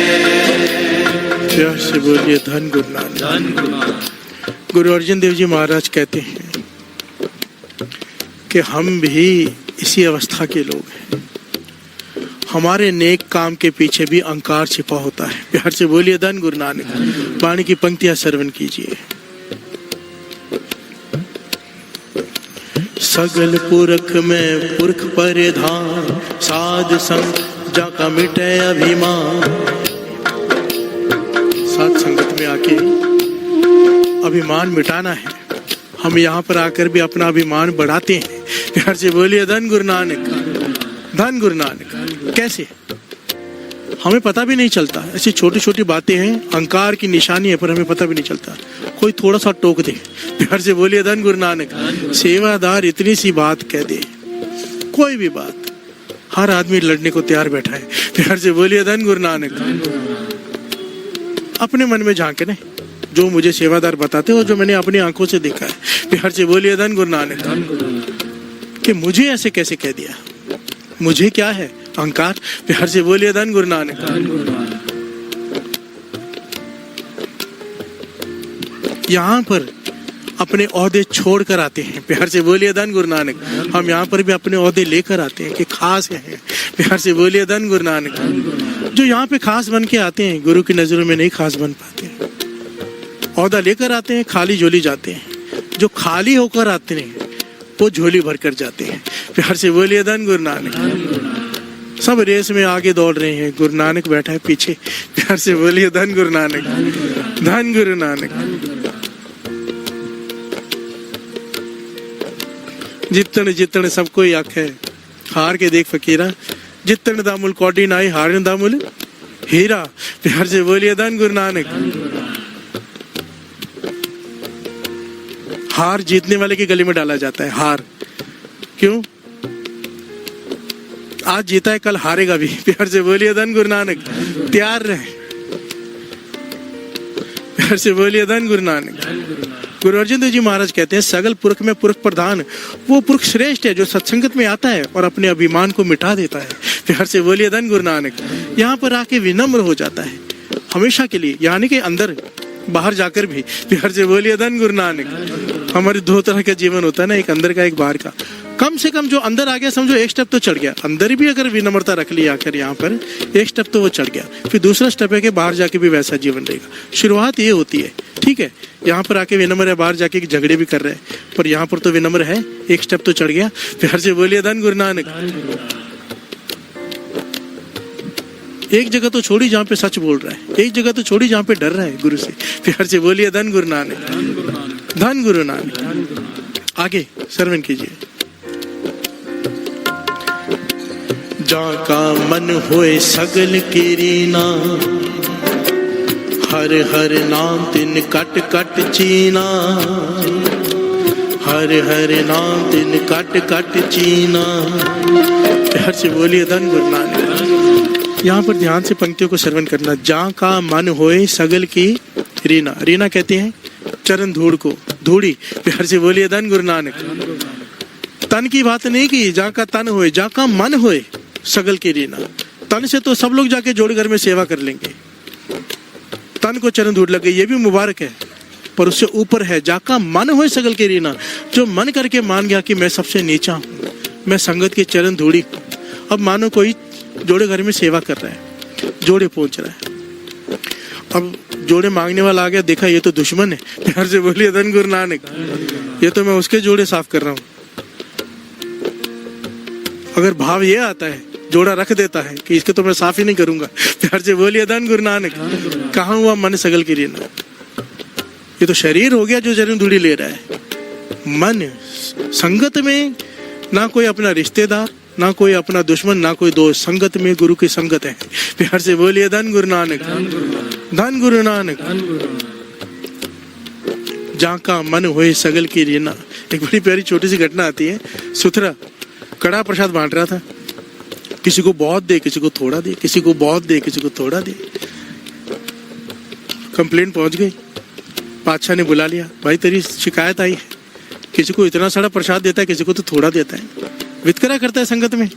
प्यार से बोलिए धन गुरु नानक। धन गुरु नानक। गुरु अर्जन देव जी महाराज कहते हैं कि हम भी इसी अवस्था के लोग हैं, हमारे नेक काम के पीछे भी अहंकार छिपा होता है। प्यार से बोलिए धन गुरु नानक। वाणी की पंक्तियां श्रवण कीजिए। सगल पुरख में पुरख परिधान, साध संग जाका मिटे अभिमान। साध संगत में आके अभिमान मिटाना है। हम यहाँ पर आकर भी अपना अभिमान बढ़ाते हैं। प्यार से बोलिए धन गुरु नानक, धन गुरु नानक। कैसे हमें पता भी नहीं चलता, ऐसी छोटी छोटी बातें हैं, अहंकार की निशानी है, पर हमें पता भी नहीं चलता। कोई थोड़ा सा टोक दे, प्यार से बोलिए धन गुरु नानक। सेवादार इतनी सी बात कह दे, कोई भी बात, हर आदमी लड़ने को तैयार बैठा है। प्यार से बोलिए धन गुरु नानक। अपने मन में झांके नहीं, जो मुझे सेवादार बताते हो, जो मैंने अपनी आंखों से देखा है। प्यार से बोलिए धन गुरु नानक। कि मुझे ऐसे कैसे कह दिया, मुझे क्या है अहंकार। प्यार से बोलिए धन गुरु नानक। यहाँ पर अपने ओहदे छोड़ कर आते हैं। प्यार से बोलिए धन गुरु नानक। हम यहाँ पर भी अपने ओहदे लेकर आते हैं कि खास हैं। प्यार से बोलिए धन गुरु नानक। जो यहाँ पे खास बन के आते हैं, गुरु की नजरों में नहीं खास बन पाते। ओहदा लेकर आते हैं, खाली झोली जाते हैं। जो खाली होकर आते हैं वो झोली भर कर जाते हैं। प्यार से बोलिए धन गुरु नानक। सब रेस में आगे दौड़ रहे हैं, गुरु नानक बैठा है पीछे। प्यार से बोलिए धन गुरु नानक। धन गुरु नानक। जितने जितने सबको ही आखे हार के देख फकीरा, जितने दामुल कौडी नाई हारन दामुल हीरा। प्यार से बोलिए धन गुरु नानक। हार जीतने वाले के गले में डाला जाता है। हार क्यों? आज जीता है, कल हारेगा भी। प्यार से बोलिए धन गुरु नानक। तैयार रहे। प्यार से बोलिए धन गुरु नानक। गुरु अर्जुन देव जी महाराज कहते हैं, सगल पुरख में पुरख प्रधान वो पुरख श्रेष्ठ है जो सत्संगत में आता है और अपने अभिमान को मिटा देता है। प्यार से बोलिए धन गुरु नानक। यहाँ पर आके विनम्र हो जाता है हमेशा के लिए, यानी कि अंदर बाहर जाकर भी। प्यार से बोलिए धन गुरु नानक। हमारे दो तरह का जीवन होता है ना, एक अंदर का एक बाहर का। कम से कम जो अंदर आ गया समझो एक स्टेप तो चढ़ गया। अंदर भी अगर विनम्रता रख ली आकर यहाँ पर एक स्टेप तो वो चढ़ गया। फिर दूसरा स्टेप है कि बाहर जाके भी वैसा जीवन रहेगा। शुरुआत ये होती है, ठीक है। यहाँ पर आके विनम्र है, बाहर जाके झगड़े भी कर रहे हैं, पर यहाँ पर तो विनम्र है, एक स्टेप तो चढ़ गया। प्यार से बोलिए धन गुरु नानक। एक जगह तो छोड़ी जहाँ पे सच बोल रहा है, एक जगह तो छोड़ी जहाँ पे डर रहा है गुरु से। प्यार से बोलिए धन गुरु नानक। धन गुरु नानक। आगे सरवण कीजिए। जाका मन होए सगल कीरीना, हर हर नाम तिन कट कट चीना। हर हर नाम तिन कट कट चीना। प्यार से बोलिए धन गुरु नानक। यहाँ पर ध्यान से पंक्तियों को श्रवण करना। जा का मन होए सगल की रीना। रीना कहते हैं चरण धूड़ को, धूड़ी। प्यार से बोलिए धन गुरु नानक। तन की बात नहीं की, जा का तन होए, जा का मन होए सगल की रीना। तन से तो सब लोग जाके जोड़ घर में सेवा कर लेंगे, तन को चरण धूड़ लग गई, ये भी मुबारक है, पर उससे ऊपर है जाका मन होए सगल की रीना। जो मन करके मान गया कि मैं सबसे नीचा हूँ, मैं संगत के चरण धूड़ी हूँ। अब मानो कोई जोड़े घर में सेवा कर रहा है, जोड़े पहुंच रहा है, अब जोड़े मांगने वाला आ गया, देखा ये तो दुश्मन है। प्यार से बोलिए धन गुरु नानक। ये तो मैं उसके जोड़े साफ कर रहा हूँ। अगर भाव ये आता है, जोड़ा रख देता है कि इसके तो मैं साफ ही नहीं करूंगा। प्यार से बोलिए धन गुरु नानक। कहाँ हुआ मन सगल की रीना? ये तो शरीर हो गया जो चरण धूड़ी ले रहा है। मन संगत में ना कोई अपना रिश्तेदार, ना कोई अपना दुश्मन, ना कोई दोस्त। संगत में गुरु की संगत है। प्यार से बोलिए धन गुरु नानक। धन गुरु नानक। जहाँ का मन होए सगल की रीना। एक बड़ी प्यारी छोटी सी घटना आती है। सुथरा कड़ा प्रसाद बांट रहा था, किसी को बहुत दे, किसी को थोड़ा दे, किसी को बहुत दे, किसी को थोड़ा दे। कंप्लेंट पहुंच गई, पातशाह ने बुला लिया, भाई तेरी शिकायत आई है, किसी को इतना सारा प्रसाद देता है, किसी को तो थोड़ा देता है, वितकरा करता है संगत में।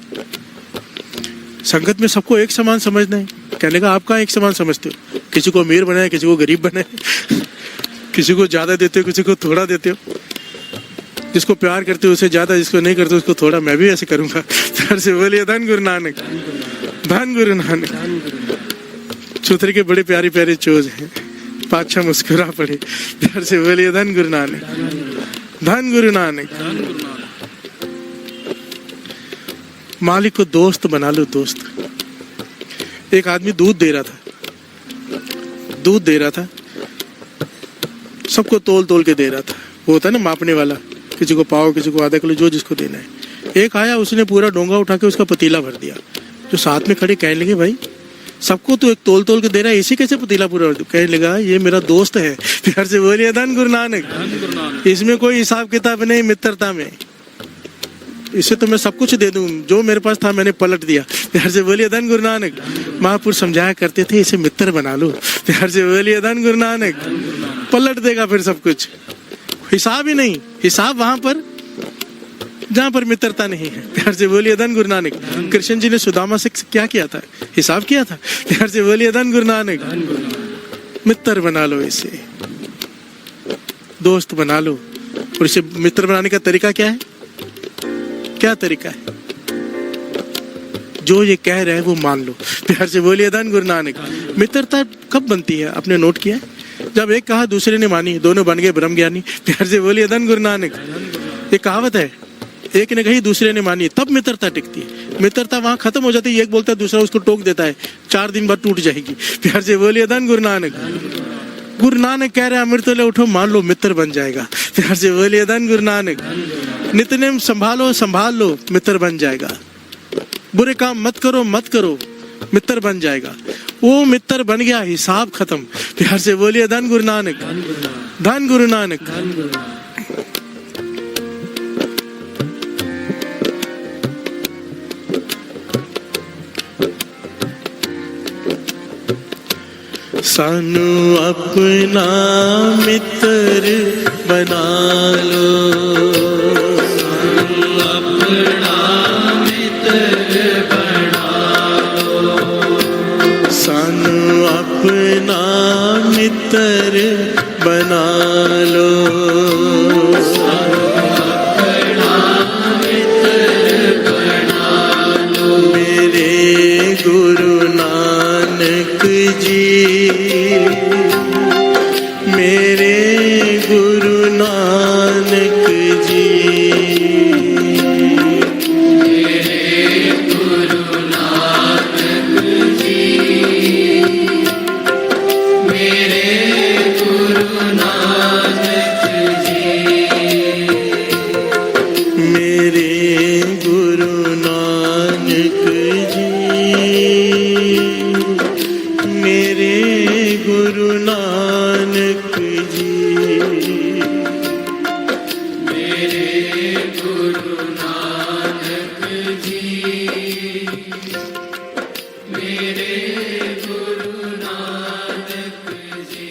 संगत में सबको एक समान समझना है। कहने लगा आप कहाँ एक समान समझते हो? किसी को अमीर बनाए, किसी को गरीब बनाए, किसी को ज्यादा देते हो, किसी को थोड़ा देते हो। जिसको प्यार करते हो उसे ज्यादा, जिसको नहीं करते उसको थोड़ा। मैं भी ऐसे करूंगा। प्यार से बोलिए धन गुरु नानक। धन गुरु नानक। सुथरे के बड़े प्यारे प्यारे चोज हैं। पातशाह मुस्कुरा पड़े। प्यार से बोलिए धन गुरु नानक। धन गुरु नानक। मालिक को दोस्त बना लो, दोस्त। एक आदमी दूध दे रहा था, सबको तोल तोल के दे रहा था। वो होता है ना मापने वाला, किसी को पाव, किसी को आधा किलो, जो जिसको देना है। एक आया, उसने पूरा डोंगा उठा के उसका पतीला भर दिया। जो साथ में खड़े कहने लगे भाई सबको तो एक तोल तोल के दे रहा है, इसी कैसे पतीला पूरा भर? कहने लगा ये मेरा दोस्त है। प्यार से बोलिए धन गुरु नानक। इसमें कोई हिसाब किताब नहीं, मित्रता में। इसे तो मैं सब कुछ दे दूं, जो मेरे पास था मैंने पलट दिया। प्यार से बोलिए धन गुरु नानक। महापुरुष समझाया करते थे इसे मित्र बना लो। प्यार से बोलिए धन गुरु नानक। पलट देगा फिर सब कुछ। हिसाब ही नहीं, हिसाब वहां पर जहां पर मित्रता नहीं है। प्यार से बोलिए धन गुरु नानक। कृष्ण जी ने सुदामा से क्या किया था? हिसाब किया था। प्यार से बोलिए धन गुरु नानक। मित्र बना लो इसे। दोस्त बना लो। और इसे मित्र बनाने का तरीका क्या है? क्या तरीका है? जो ये कह रहे हैं वो मान लो। प्यार से बोलिए धन गुरु नानक। मित्रता कब बनती है? आपने नोट किया है? जब एक कहा दूसरे ने मानी, दोनों बन गए ब्रह्म ज्ञानी। प्यार से बोलिए धन गुरु नानक। ये कहावत है, एक ने कही दूसरे ने मानी, तब मित्रता टिकती है। मित्रता वहां खत्म हो जाती है, एक बोलता है दूसरा उसको टोक देता है, 4 दिन बाद टूट जाएगी। प्यार से बोलिए धन गुरु नानक। गुरु नानक कह रहे हैं अमृत ले उठो, मान लो मित्र बन जाएगा। प्यार से बोलिए धन गुरु नानक। नित्यनेम संभालो संभाल लो, मित्र बन जाएगा। बुरे काम मत करो मत करो, मित्र बन जाएगा। वो मित्र बन गया, हिसाब खत्म। प्यार से बोलिए धन गुरु नानक। धन गुरु नानक। सानू अपना मित्र बना लो, अपना मित्र बना लो, सानू अपना मित्र बना लो, अपना मित्र बना लो। मेरे गुरु नानक जी, मेरे गुरु नानक जी, मेरे गुरु नानक जी, मेरे गुरु नानक जी, मेरे गुरु नानक जी, मेरे गुरु नानक जी, मेरे गुरु नानक जी, मेरे गुरु नानक जी।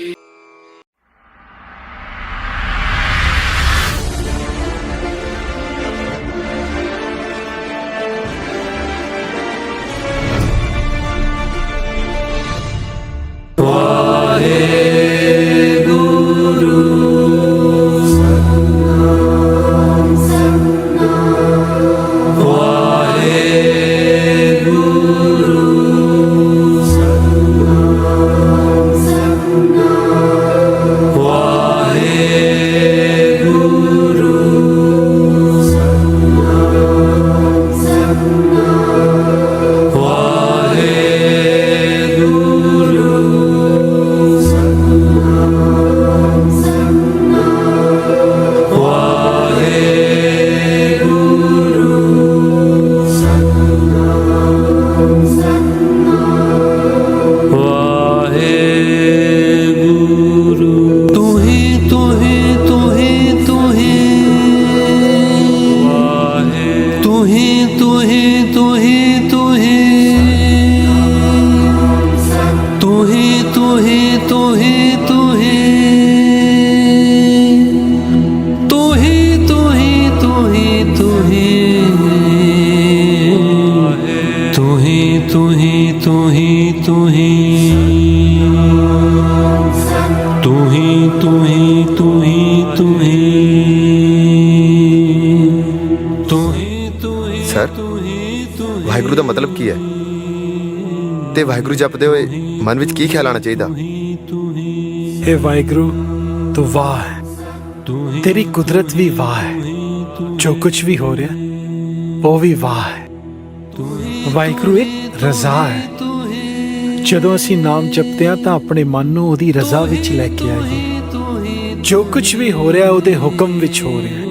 सर वाहिगुरु ਦਾ ਮਤਲਬ ਕੀ ਹੈ ਤੇ ਵਾਹਿਗੁਰੂ ਜਪਦੇ ਹੋਏ ਮਨ ਵਿੱਚ ਕੀ ਖਿਆਲ ਆਣਾ ਚਾਹੀਦਾ? हे वाहिगुरु तू वाह है, तेरी कुदरत भी वाह है, जो कुछ भी हो रहा वो भी वाह है। वाहिगुरु एक रज़ा है। ਜਦੋਂ ਅਸੀਂ ਨਾਮ ਜਪਦੇ ਹਾਂ ਤਾਂ ਆਪਣੇ ਮਨ ਨੂੰ ਉਹਦੀ ਰਜ਼ਾ ਵਿੱਚ ਲੈ ਕੇ ਆਈਏ। ਜੋ ਕੁਝ ਵੀ ਹੋ ਰਿਹਾ ਉਹਦੇ ਹੁਕਮ ਵਿੱਚ ਹੋ ਰਿਹਾ।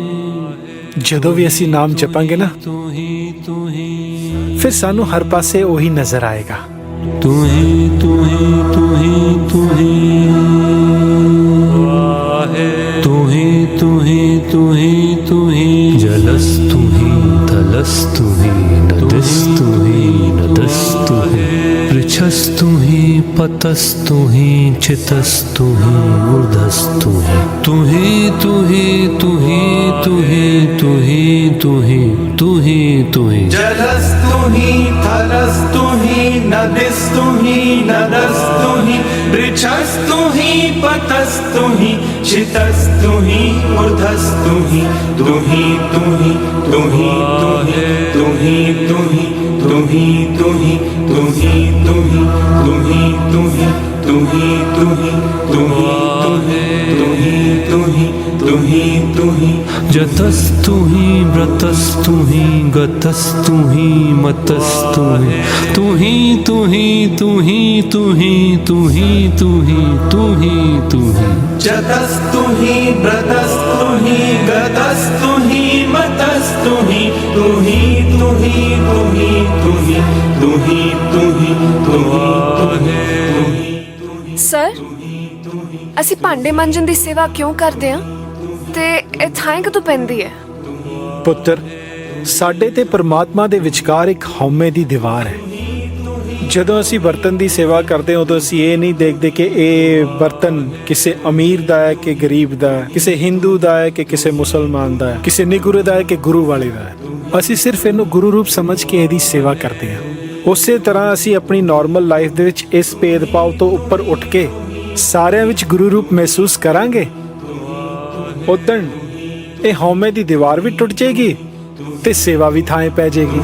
ਜਦੋਂ ਵੀ ਅਸੀਂ ਨਾਮ ਜਪਾਂਗੇ ਨਾ ਫਿਰ ਸਾਨੂੰ ਹਰ ਪਾਸੇ ਉਹੀ ਨਜ਼ਰ ਆਏਗਾ। तू ही तू ही तू ही तू ही तू ही तू ही तू ही तू ही जलस तू ही थलस तू ही नदस तू ही नदस तू ही पृच्छस तू ही पतस तू ही चितस तू ही ऊर्ध्वस तू ही तू ही तू ही तू ही तू ही तू ही तू ही तू ही तू ही जलस्तु हि थलस्तु हि नदिस्तु हि नदस्तु हि पृच्छस्तु हि पतस्तु हि क्षितस्तु हि ऊर्ध्वस्तु हि तु हि तु हि तु हि तु हि तु हि तु हि तु हि तु हि तु हि तु हि तु हि तु हि तु हि तु हि तु हि तु हि तु हि जतस्तु हि व्रतस्तु हि गतस्तु हि मतस्तु हि तु हि तु हि तु हि तु हि तु हि तु हि तु हि तु हि जतस्तु हि व्रतस्तु हि गतस्तु हि मतस्तु हि तु हि तु हि तु हि तु हि तु हि तु हि तु हि ਸਰ ਅਸੀਂ ਭਾਂਡੇ ਮਾਂਜਣ ਦੀ ਸੇਵਾ ਕਿਉਂ ਕਰਦੇ ਹਾਂ ਤੇ ਇਹ ਥਾਂ ਕਦੋਂ ਪੈਂਦੀ ਹੈ? ਪੁੱਤਰ, ਸਾਡੇ ਤੇ ਪਰਮਾਤਮਾ ਦੇ ਵਿਚਕਾਰ ਇੱਕ ਹਉਮੈ ਦੀ ਦੀਵਾਰ ਹੈ। ਜਦੋਂ ਅਸੀਂ ਬਰਤਨ ਦੀ ਸੇਵਾ ਕਰਦੇ ਹਾਂ ਉਦੋਂ ਅਸੀਂ ਇਹ ਨਹੀਂ ਦੇਖਦੇ ਕਿ ਇਹ ਬਰਤਨ ਕਿਸੇ ਅਮੀਰ ਦਾ ਹੈ ਕਿ ਗਰੀਬ ਦਾ ਹੈ, ਕਿਸੇ ਹਿੰਦੂ ਦਾ ਹੈ ਕਿ ਕਿਸੇ ਮੁਸਲਮਾਨ ਦਾ ਹੈ, ਕਿਸੇ ਨਿਗੁਰੇ ਦਾ ਹੈ ਕਿ ਗੁਰੂ ਵਾਲੇ ਦਾ ਹੈ। ਅਸੀਂ ਸਿਰਫ ਇਹਨੂੰ ਗੁਰੂ ਰੂਪ ਸਮਝ ਕੇ ਇਹਦੀ ਸੇਵਾ ਕਰਦੇ ਹਾਂ। ਉਸੇ ਤਰ੍ਹਾਂ ਅਸੀਂ ਆਪਣੀ ਨਾਰਮਲ ਲਾਈਫ ਦੇ ਵਿੱਚ ਇਸ ਭੇਦਭਾਵ ਤੋਂ ਉੱਪਰ ਉੱਠ ਕੇ ਸਾਰਿਆਂ ਵਿੱਚ ਗੁਰੂ ਰੂਪ ਮਹਿਸੂਸ ਕਰਾਂਗੇ, ਉਦੋਂ ਇਹ ਹਉਮੈ ਦੀ ਦੀਵਾਰ ਵੀ ਟੁੱਟ ਜਾਏਗੀ ਤੇ ਸੇਵਾ ਵੀ ਥਾਂ ਪੈ ਜਾਏਗੀ।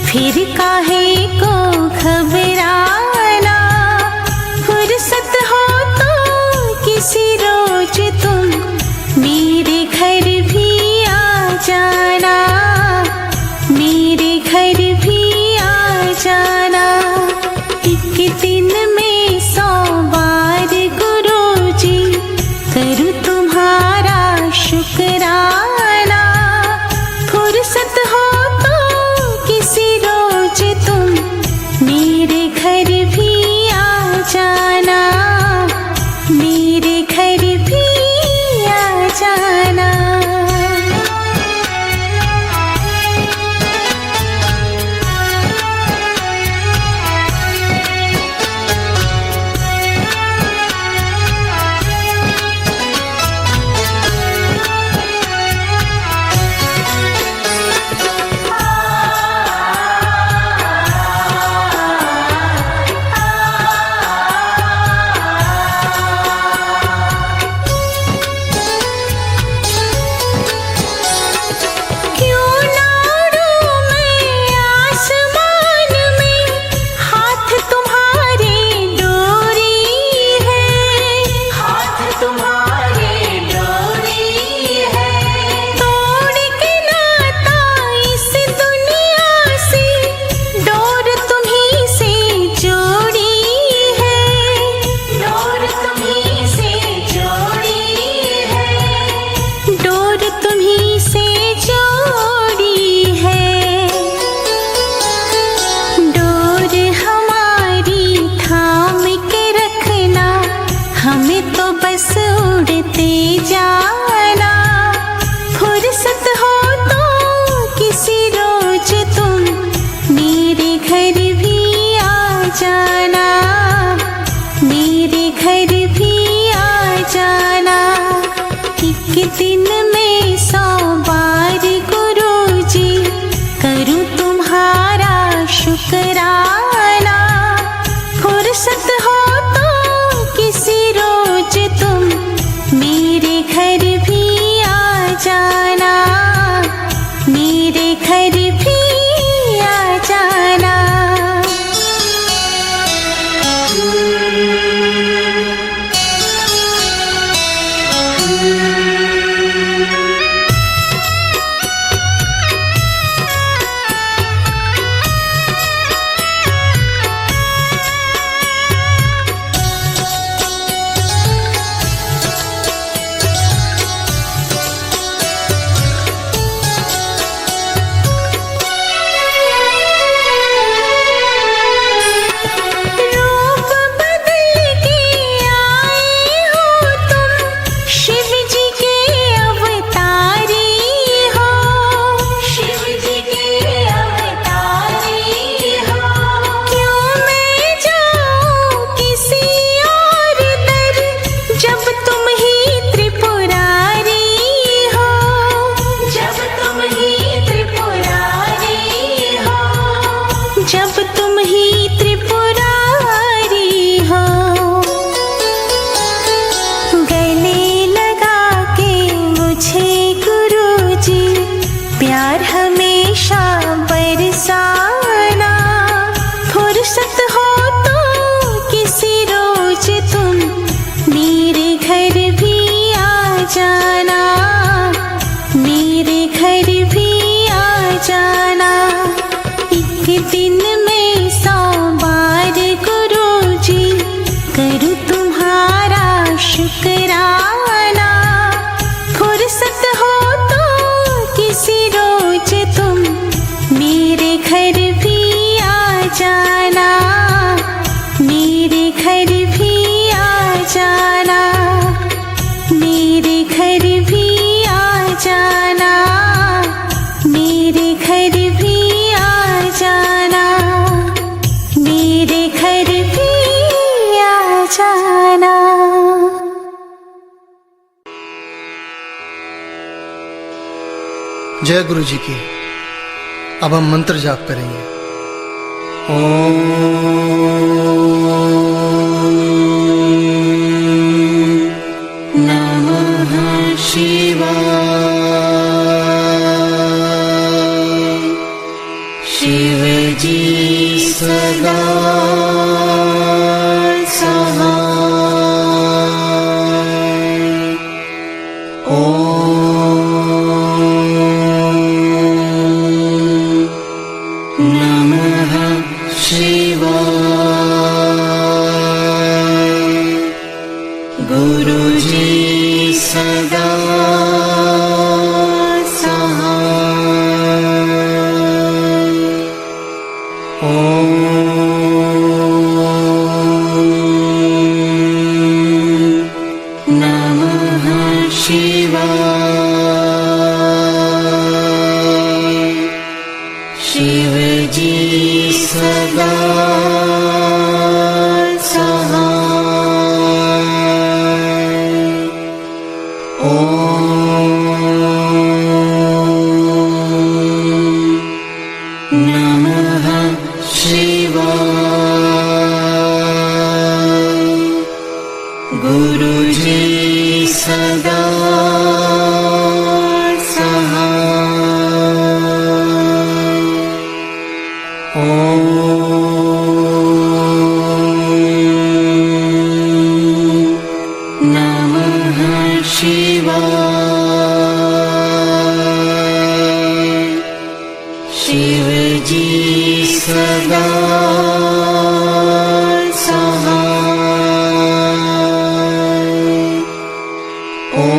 फिर काहे को घबराना, फुर्सत हो तो किसी रोज तुम मेरे घर भी आ जाना, मेरे घर भी आ जाना। एक दिन में 100 बार गुरुजी करूँ तुम्हारा शुक्राना, फुर्सत हो तो किसी रोज तुम मेरे घर भी आ जाना, मेरे घर भी आ जाना। दिन में 100 बार गुरुजी करूँ तुम्हारा शुक्राना, फुर्सत हो तो किसी रोज तुम मेरे घर भी आ जाना, मेरे घर भी आ जाना। प्यार हमेशा बरसाना, फुर्सत हो तो किसी रोज तुम मेरे घर भी आ जाना, मेरे घर भी आ जाना। एक दिन में 100 बार गुरुजी करूँ तुम्हारा शुक्राना, फुर्सत हो तो किसी रोज तुम मेरे घर भी आ जाना, मेरे घर भी आ जाना, मेरे घर भी आ जाना, मेरे घर भी आ जाना, मेरे घर भी आ जाना। जय गुरु जी की। अब हम मंत्र जाप करेंगे। ओम नमः शिवाय। शिव जी सदा सहाय। ॐ नमः शिवाय। गुरुजी सदा सहाय। ॐ नमः शिवाय। शिवजी सदा सहाय। ॐ नमः शिवाय। गुरुजी सदा सहाय। ॐ नमः शिवाय। शिवजी सदा सहाय। ॐ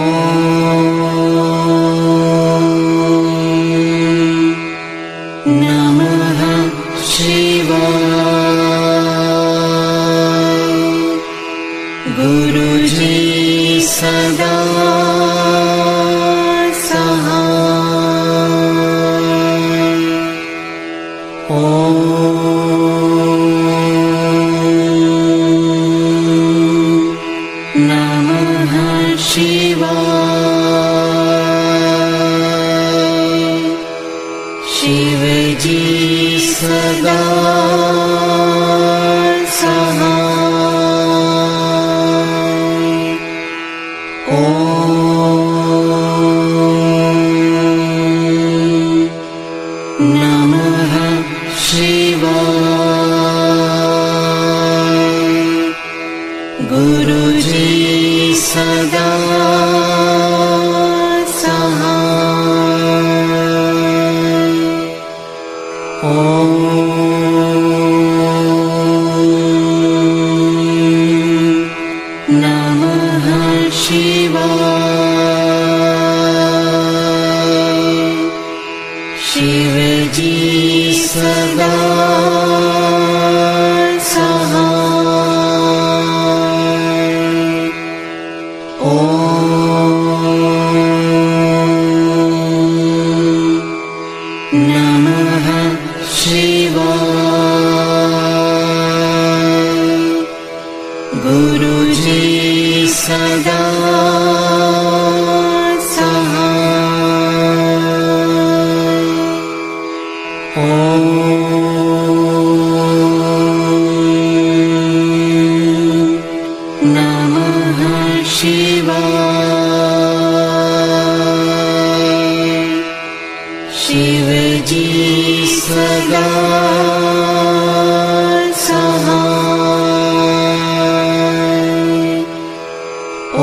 नमः शिवाय। गुरुजी सदा सहाय। ॐ नमः शिवाय। शिवजी सदा सहाय। ॐ नमः शिवाय। गुरुजी सदा सहाय। ॐ नमः शिवाय। शिवजी सदा सहाय। ॐ नमः शिवाय। गुरुजी सदा सहाय। ॐ नमः शिवाय। शिवजी सदा सहाय। ॐ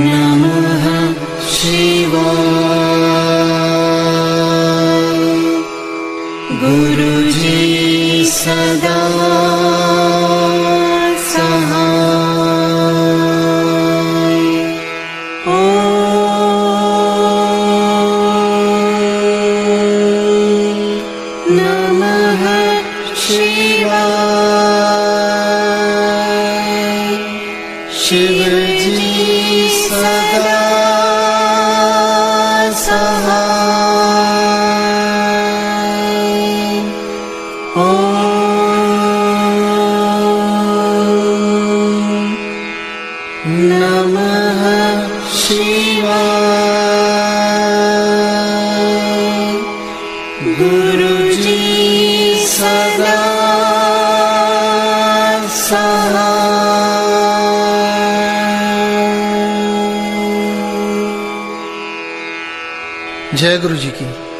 नमः शिवाय। गुरुजी सदा सहाय। ॐ नमः शिवाय। शिवजी सदा सहाय। ॐ नमः शिवाय। गुरुजी सदा सहाय। जय गुरु जी की।